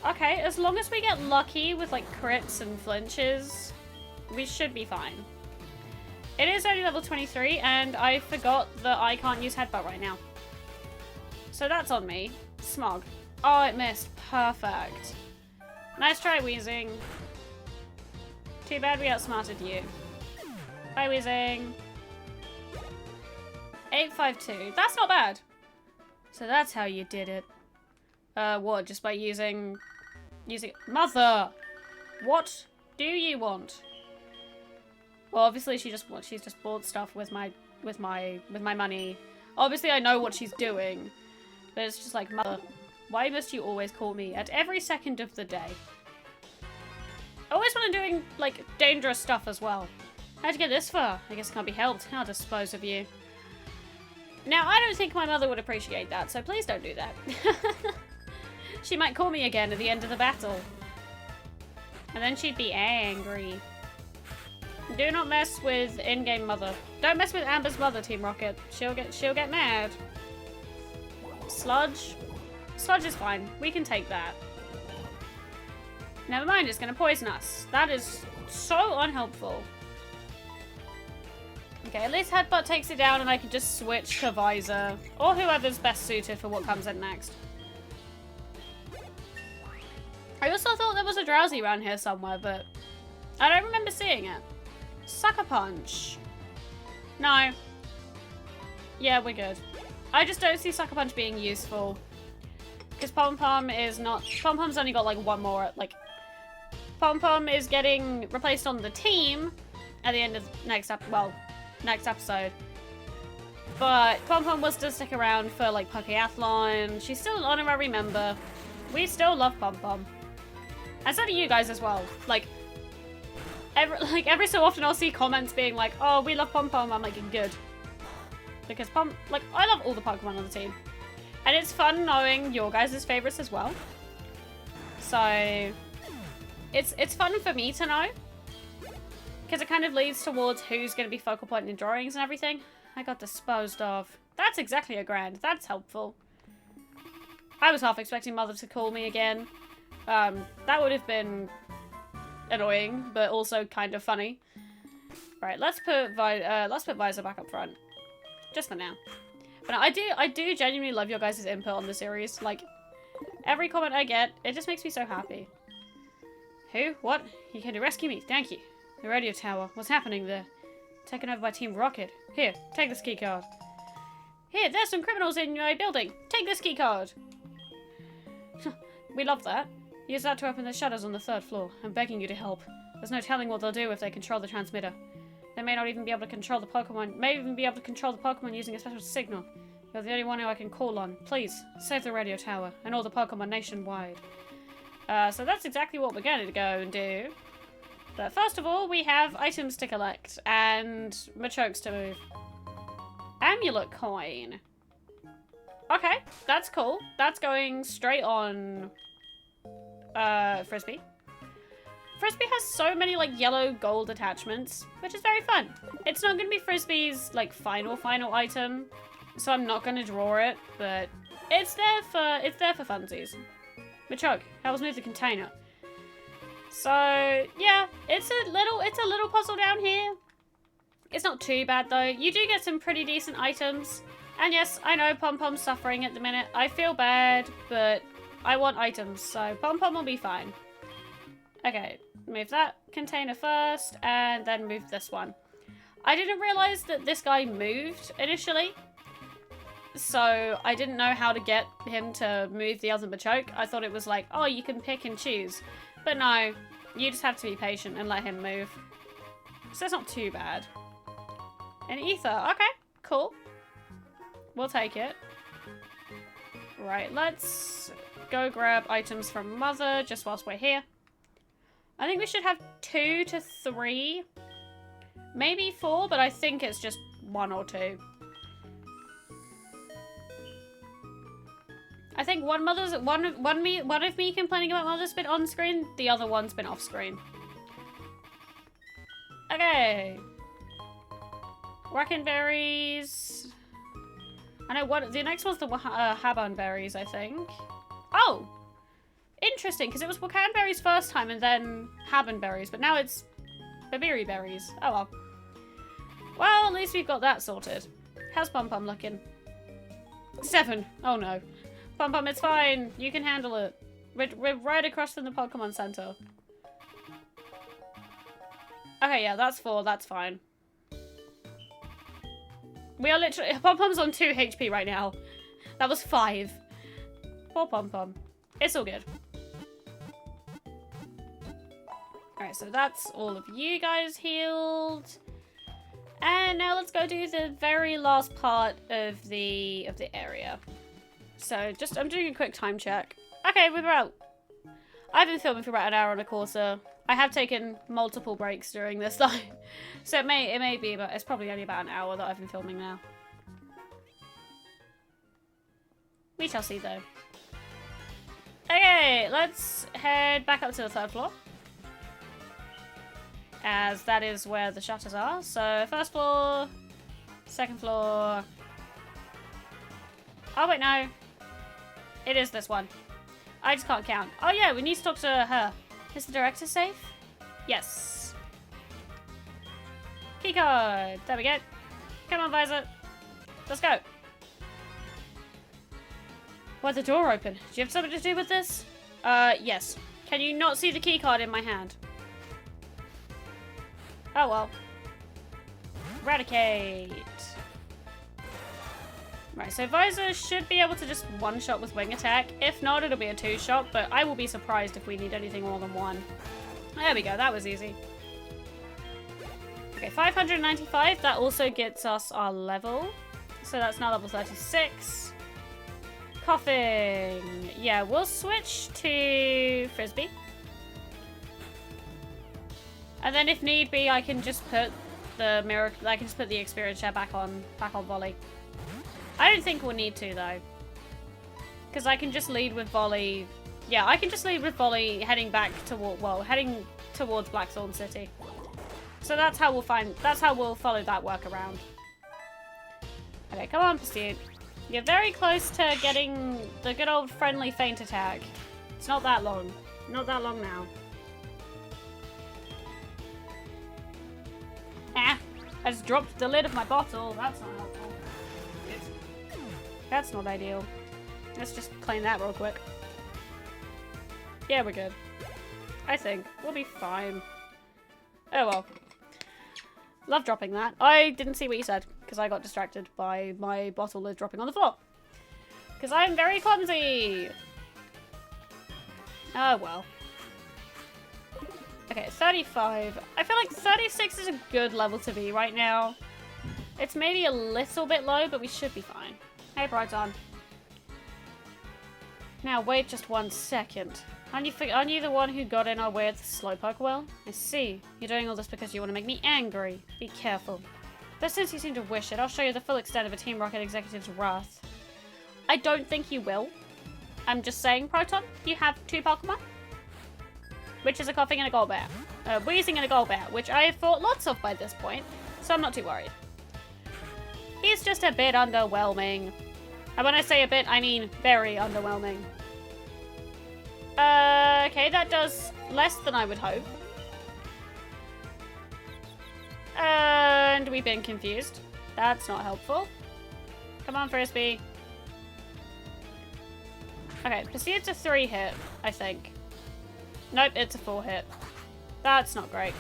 Okay, as long as we get lucky with, like, crits and flinches, we should be fine. It is only level 23, and I forgot that I can't use Headbutt right now. So that's on me. Smog. Oh, it missed. Perfect. Nice try, Wheezing. Too bad we outsmarted you. Bye, Wheezing. 852. That's not bad. So that's how you did it. What? Just by using... Mother! What do you want? Well, obviously she's just bought stuff with my money. Obviously I know what she's doing. But it's just like, Mother, why must you always call me at every second of the day? Always when I'm doing, like, dangerous stuff as well. How'd you get this far? I guess it can't be helped. I'll dispose of you. Now, I don't think my mother would appreciate that, so please don't do that. She might call me again at the end of the battle. And then she'd be angry. Do not mess with in-game mother. Don't mess with Amber's mother, Team Rocket. She'll get mad. Sludge. Sludge is fine. We can take that. Never mind, it's gonna poison us. That is so unhelpful. Okay, at least Headbutt takes it down and I can just switch to Visor. Or whoever's best suited for what comes in next. I also thought there was a Drowsy around here somewhere, but I don't remember seeing it. Sucker Punch. No. Yeah, we're good. I just don't see Sucker Punch being useful. Because Pom Pom is not... Pom Pom's only got like one more, like... Pom Pom is getting replaced on the team at the end of next episode. But Pom Pom was to stick around for like Pokeathlon. She's still an honorary member. We still love Pom Pom. And so do you guys as well. Like every so often I'll see comments being like, oh, we love Pom Pom. I'm like, good. Because I love all the Pokemon on the team. And it's fun knowing your guys' favorites as well. So it's fun for me to know. Because it kind of leads towards who's going to be focal point in drawings and everything. I got disposed of. That's exactly a grand. That's helpful. I was half expecting Mother to call me again. That would have been annoying, but also kind of funny. Right, let's put Visor back up front. Just for now. But I do genuinely love your guys' input on the series. Like, every comment I get, it just makes me so happy. Who? What? You came to rescue me? Thank you. The radio tower. What's happening there? Taken over by Team Rocket. Here, take this key card. Here, there's some criminals in my building. Take this key card. We love that. Use that to open the shutters on the 3rd floor. I'm begging you to help. There's no telling what they'll do if they control the transmitter. They may not even be able to control the Pokemon. May even be able to control the Pokemon using a special signal. You're the only one who I can call on. Please, save the radio tower and all the Pokemon nationwide. So that's exactly what we're going to go and do. But first of all, we have items to collect and Machokes to move. Amulet coin. Okay, that's cool. That's going straight on Frisbee. Frisbee has so many, like, yellow gold attachments, which is very fun. It's not going to be Frisbee's, like, final item, so I'm not going to draw it, but it's there for funsies. Machoke, help us move the container. So, yeah, it's a little puzzle down here. It's not too bad, though. You do get some pretty decent items. And yes, I know Pom Pom's suffering at the minute. I feel bad, but I want items, so Pom Pom will be fine. Okay, move that container first, and then move this one. I didn't realize that this guy moved initially, so I didn't know how to get him to move the other Machoke. I thought it was like, oh, you can pick and choose. But no, you just have to be patient and let him move. So it's not too bad. An ether, okay, cool. We'll take it. Right, let's go grab items from Mother just whilst we're here. I think we should have 2 to 3. Maybe 4, but I think it's just 1 or 2. I think one of me complaining about Mother's been on screen, the other one's been off screen. Okay. Wackenberries. I know what the next one's the Haban berries, I think. Oh! Interesting, because it was Wakanberries first time and then Habanberries, but now it's Babiri berries. Oh well. Well, at least we've got that sorted. How's Pom Pom looking? 7. Oh no. Pom Pom, it's fine. You can handle it. We're right across from the Pokemon Center. Okay, yeah, that's 4. That's fine. We are literally... Pom Pom's on 2 HP right now. That was 5. Poor Pom Pom. It's all good. Alright, so that's all of you guys healed. And now let's go do the very last part of the area. So I'm doing a quick time check. Okay, we're out. I've been filming for about an hour and a quarter. I have taken multiple breaks during this time. So it may be about, it's probably only about an hour that I've been filming now. We shall see though. Okay, let's head back up to the 3rd floor. As that is where the shutters are. So 1st floor, 2nd floor. Oh wait, no. It is this one. I just can't count. Oh yeah, we need to talk to her. Is the director safe? Yes. Keycard. There we go. Come on, Visor. Let's go. Why'd the door open? Do you have something to do with this? Yes. Can you not see the keycard in my hand? Oh well. Eradicate. Right, so Visor should be able to just one-shot with Wing Attack. If not, it'll be a 2-shot, but I will be surprised if we need anything more than 1. There we go, that was easy. Okay, 595, that also gets us our level. So that's now level 36. Coughing. Yeah, we'll switch to Frisbee. And then if need be, I can just put the experience share back on Volley. I don't think we'll need to though. Because I can just lead with Volley. Yeah, I can just lead with Volley heading back heading towards Blackthorn City. So that's how we'll follow that workaround. Okay, come on, Pursuit. You're very close to getting the good old friendly feint attack. It's not that long. Not that long now. Ah! I just dropped the lid of my bottle. That's not helpful. That's not ideal. Let's just clean that real quick. Yeah, we're good. I think. We'll be fine. Oh well. Love dropping that. I didn't see what you said, because I got distracted by my bottle lid dropping on the floor. Because I'm very clumsy! Oh well. Okay, 35. I feel like 36 is a good level to be right now. It's maybe a little bit low, but we should be fine. Hey, Brighton. Now, wait just 1 second. Aren't you the one who got in our weird slowpoke well? I see. You're doing all this because you want to make me angry. Be careful. But since you seem to wish it, I'll show you the full extent of a Team Rocket executive's wrath. I don't think you will. I'm just saying, Proton, you have 2 Pokemon. Which is a coughing and a Golbat. Wheezing and a Golbat, which I have fought lots of by this point, so I'm not too worried. He's just a bit underwhelming. And when I say a bit, I mean very underwhelming. Okay, that does less than I would hope. And we've been confused. That's not helpful. Come on, Frisbee. Okay, Pursuit's a 3-hit, I think. Nope, it's a 4-hit. That's not great.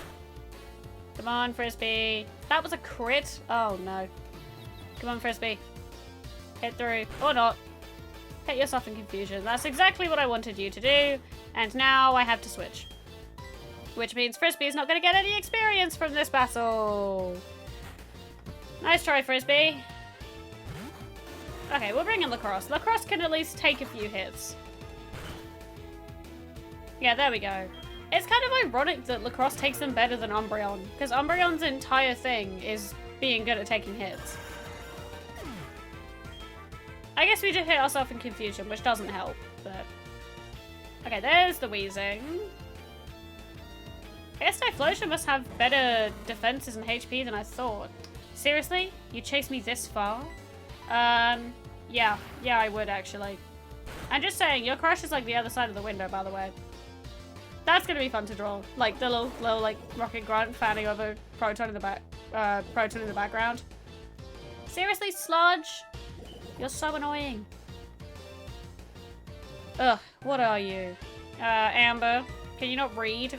Come on, Frisbee. That was a crit? Oh, no. Come on, Frisbee. Hit through. Or not. Hit yourself in confusion. That's exactly what I wanted you to do. And now I have to switch. Which means Frisbee's not going to get any experience from this battle. Nice try, Frisbee. Okay, we'll bring in Lacrosse. Lacrosse can at least take a few hits. Yeah, there we go. It's kind of ironic that Lacrosse takes them better than Umbreon. Because Umbreon's entire thing is being good at taking hits. I guess we did hit ourselves in confusion, which doesn't help, but... Okay, there's the Wheezing. I guess Typhlosion must have better defenses and HP than I thought. Seriously? You chased me this far? Yeah, I would actually. I'm just saying, your crush is like the other side of the window, by the way. That's gonna be fun to draw. Like, the little like, rocket grunt fanning over Proton in the background. Seriously, Sludge? You're so annoying. Ugh, what are you? Amber, can you not read?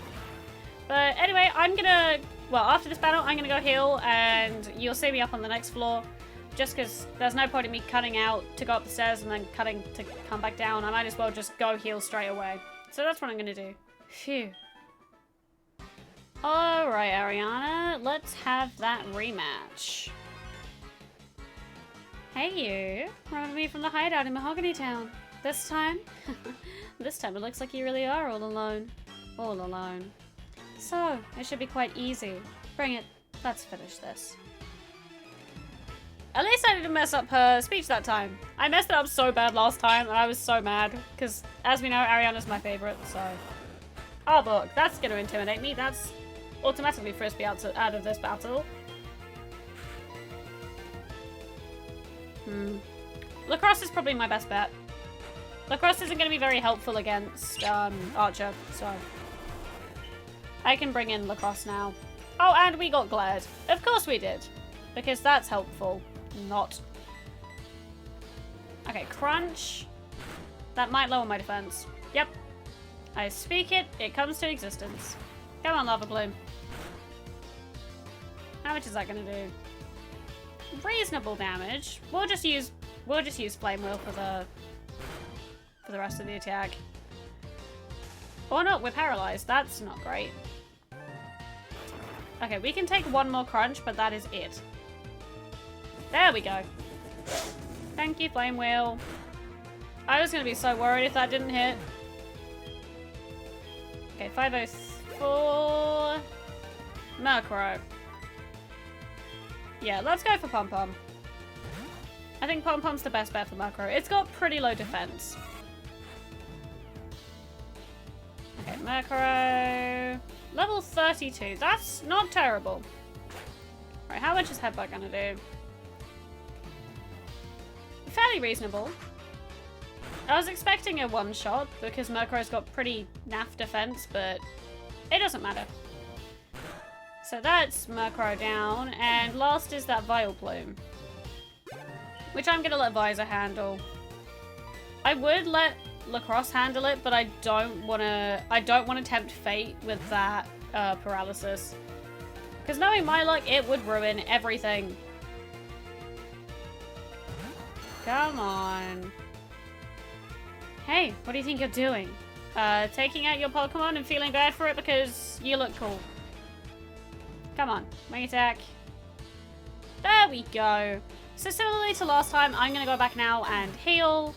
But anyway, well, after this battle, I'm gonna go heal, and you'll see me up on the next floor. Just because there's no point in me cutting out to go up the stairs and then cutting to come back down. I might as well just go heal straight away. So that's what I'm gonna do. Phew. Alright, Ariana, let's have that rematch. Hey you, remember me from the hideout in Mahogany Town. This time? This time it looks like you really are all alone. All alone. So, it should be quite easy. Bring it. Let's finish this. At least I didn't mess up her speech that time. I messed it up so bad last time and I was so mad. Because, as we know, Ariana's my favorite, so... Oh look, that's gonna intimidate me. That's automatically Frisbee out of this battle. Lacrosse is probably my best bet. Lacrosse isn't going to be very helpful against Archer, so I can bring in Lacrosse now. Oh, and we got Glared. Of course we did, because that's helpful. Not. Okay, Crunch. That might lower my defense. Yep. I speak it, it comes to existence. Come on, Lava Bloom. How much is that going to do? Reasonable damage. We'll just use Flame Wheel for the rest of the attack. Or not, we're paralyzed. That's not great. Okay, we can take one more crunch, but that is it. There we go. Thank you, Flame Wheel. I was gonna be so worried if that didn't hit. Okay, 504. Murkrow. Yeah, let's go for Pom Pom. I think Pom Pom's the best bet for Murkrow. It's got pretty low defense. Okay, Murkrow. Level 32. That's not terrible. Right, how much is Headbutt gonna do? Fairly reasonable. I was expecting a one-shot because Murkrow's got pretty naff defense, but it doesn't matter. So that's Murkrow down, and last is that Vileplume. which I'm gonna let Visor handle. I would let Lacrosse handle it, but I don't wanna tempt fate with that paralysis. Because knowing my luck, it would ruin everything. Come on. Hey, what do you think you're doing? Taking out your Pokemon and feeling bad for it because you look cool. Come on, wing attack. There we go. So similarly to last time, I'm gonna go back now and heal.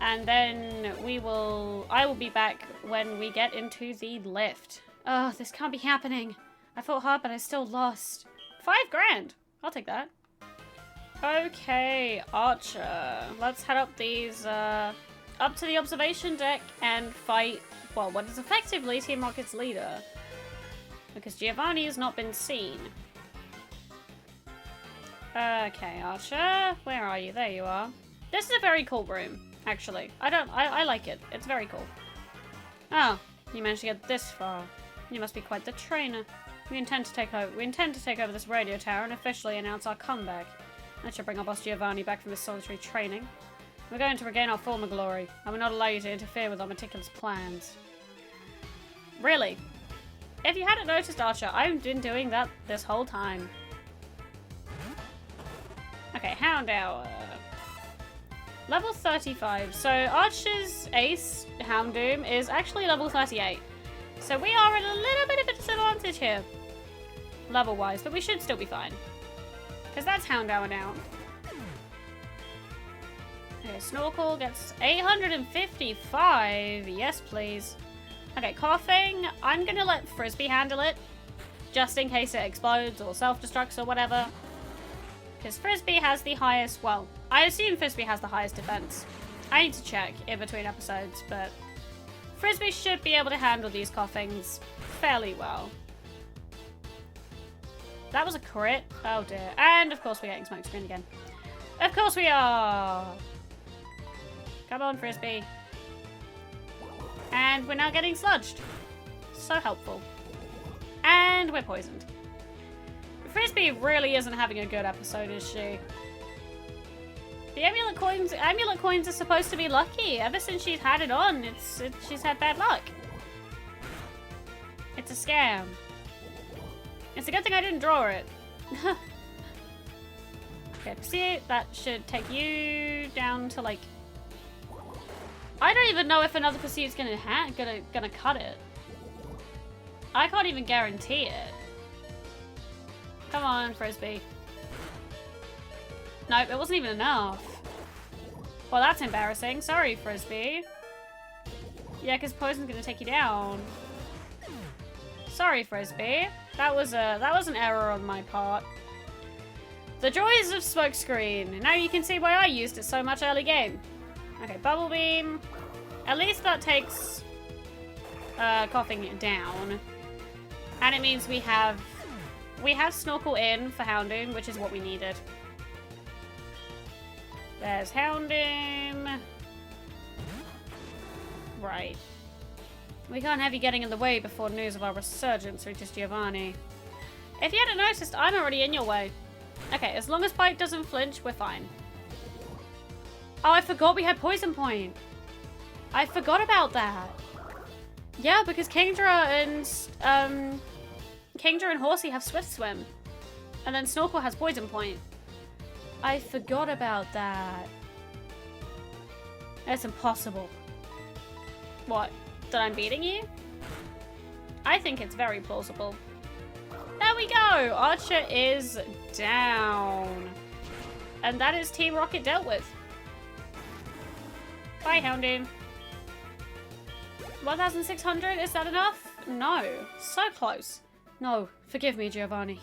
And then I will be back when we get into the lift. Oh, this can't be happening. I fought hard, but I still lost. 5 grand. I'll take that. Okay, Archer. Let's head up these, up to the observation deck and fight, well, what is effectively Team Rocket's leader. Because Giovanni has not been seen. Okay, Archer. Where are you? There you are. This is a very cool room, actually. I like it. It's very cool. Oh, you managed to get this far. You must be quite the trainer. We intend to take over this radio tower and officially announce our comeback. That should bring our boss Giovanni back from his solitary training. We're going to regain our former glory. I will not allow you to interfere with our meticulous plans. Really? If you hadn't noticed, Archer, I've been doing that this whole time. Okay, Houndour. Level 35. So Archer's ace, Houndoom, is actually level 38. So we are at a little bit of a disadvantage here. Level-wise, but we should still be fine. Because that's Houndour now. Okay, Snorkel gets 855. Yes, please. Okay, Coughing. I'm going to let Frisbee handle it. Just in case it explodes or self-destructs or whatever. Because Frisbee has the highest... Well, I assume Frisbee has the highest defense. I need to check in between episodes, but... Frisbee should be able to handle these Coughings fairly well. That was a crit. Oh dear. And of course we're getting smoke screen again. Of course we are! Come on, Frisbee. And we're now getting sludged. So helpful. And we're poisoned. Frisbee really isn't having a good episode, is she? The amulet coins are supposed to be lucky. Ever since she's had it on, she's had bad luck. It's a scam. It's a good thing I didn't draw it. Okay, see, that should take you down to like... I don't even know if another pursuit's gonna cut it. I can't even guarantee it. Come on, Frisbee. Nope, it wasn't even enough. Well, that's embarrassing. Sorry, Frisbee. Yeah, because poison's gonna take you down. Sorry, Frisbee. That was an error on my part. The joys of smokescreen. Now you can see why I used it so much early game. Okay, Bubble Beam. At least that takes Coughing down. And it means we have Snorkel in for Houndoom, which is what we needed. There's Houndoom. Right. We can't have you getting in the way before news of our resurgence reaches Giovanni. If you hadn't noticed, I'm already in your way. Okay, as long as Bite doesn't flinch, we're fine. Oh, I forgot we had Poison Point. I forgot about that. Yeah, because Kingdra and Horsey have Swift Swim. And then Snorkel has Poison Point. I forgot about that. That's impossible. What? That I'm beating you? I think it's very plausible. There we go! Archer is down. And that is Team Rocket dealt with. Bye, Houndoom. 1,600? Is that enough? No. So close. No. Forgive me, Giovanni.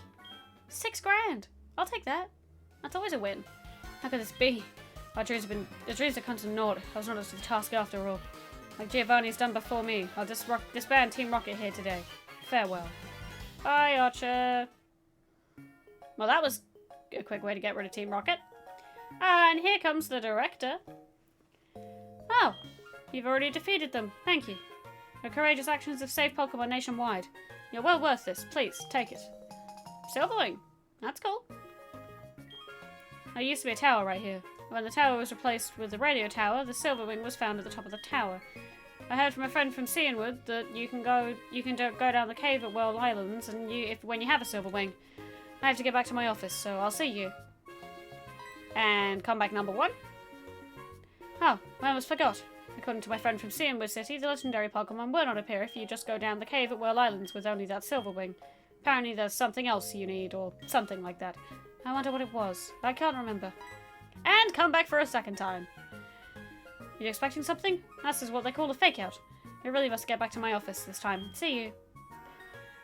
6 grand. I'll take that. That's always a win. How could this be? Our dreams have come to naught. I was not up to the task after all. Like Giovanni's done before me. I'll disband Team Rocket here today. Farewell. Bye, Archer. Well, that was a quick way to get rid of Team Rocket. And here comes the director. Oh, you've already defeated them. Thank you. Your courageous actions have saved Pokemon nationwide. You're well worth this. Please, take it. Silverwing. That's cool. There used to be a tower right here. When the tower was replaced with the radio tower, the silver wing was found at the top of the tower. I heard from a friend from Seaonwood that you can go down the cave at Whirl Islands, and when you have a silver wing. I have to get back to my office, so I'll see you. And comeback number 1. Oh, I almost forgot. According to my friend from Seaonwood City, the legendary Pokémon will not appear if you just go down the cave at Whirl Islands with only that silver wing. Apparently there's something else you need, or something like that. I wonder what it was. I can't remember. And come back for a second time. You expecting something? This is what they call a fake out. I really must get back to my office this time. See you.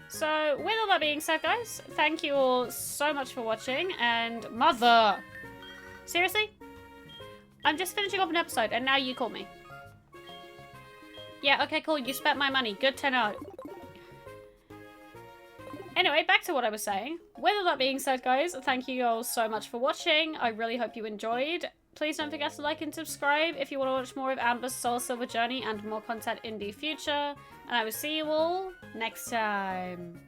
So, with all that being said, guys, thank you all so much for watching, and mother! Seriously? I'm just finishing up an episode, and now you call me. Yeah, okay, cool, you spent my money. Good to know. Anyway, back to what I was saying. With all that being said, guys, thank you all so much for watching. I really hope you enjoyed. Please don't forget to like and subscribe if you want to watch more of Amber's Soul Silver journey and more content in the future. And I will see you all next time.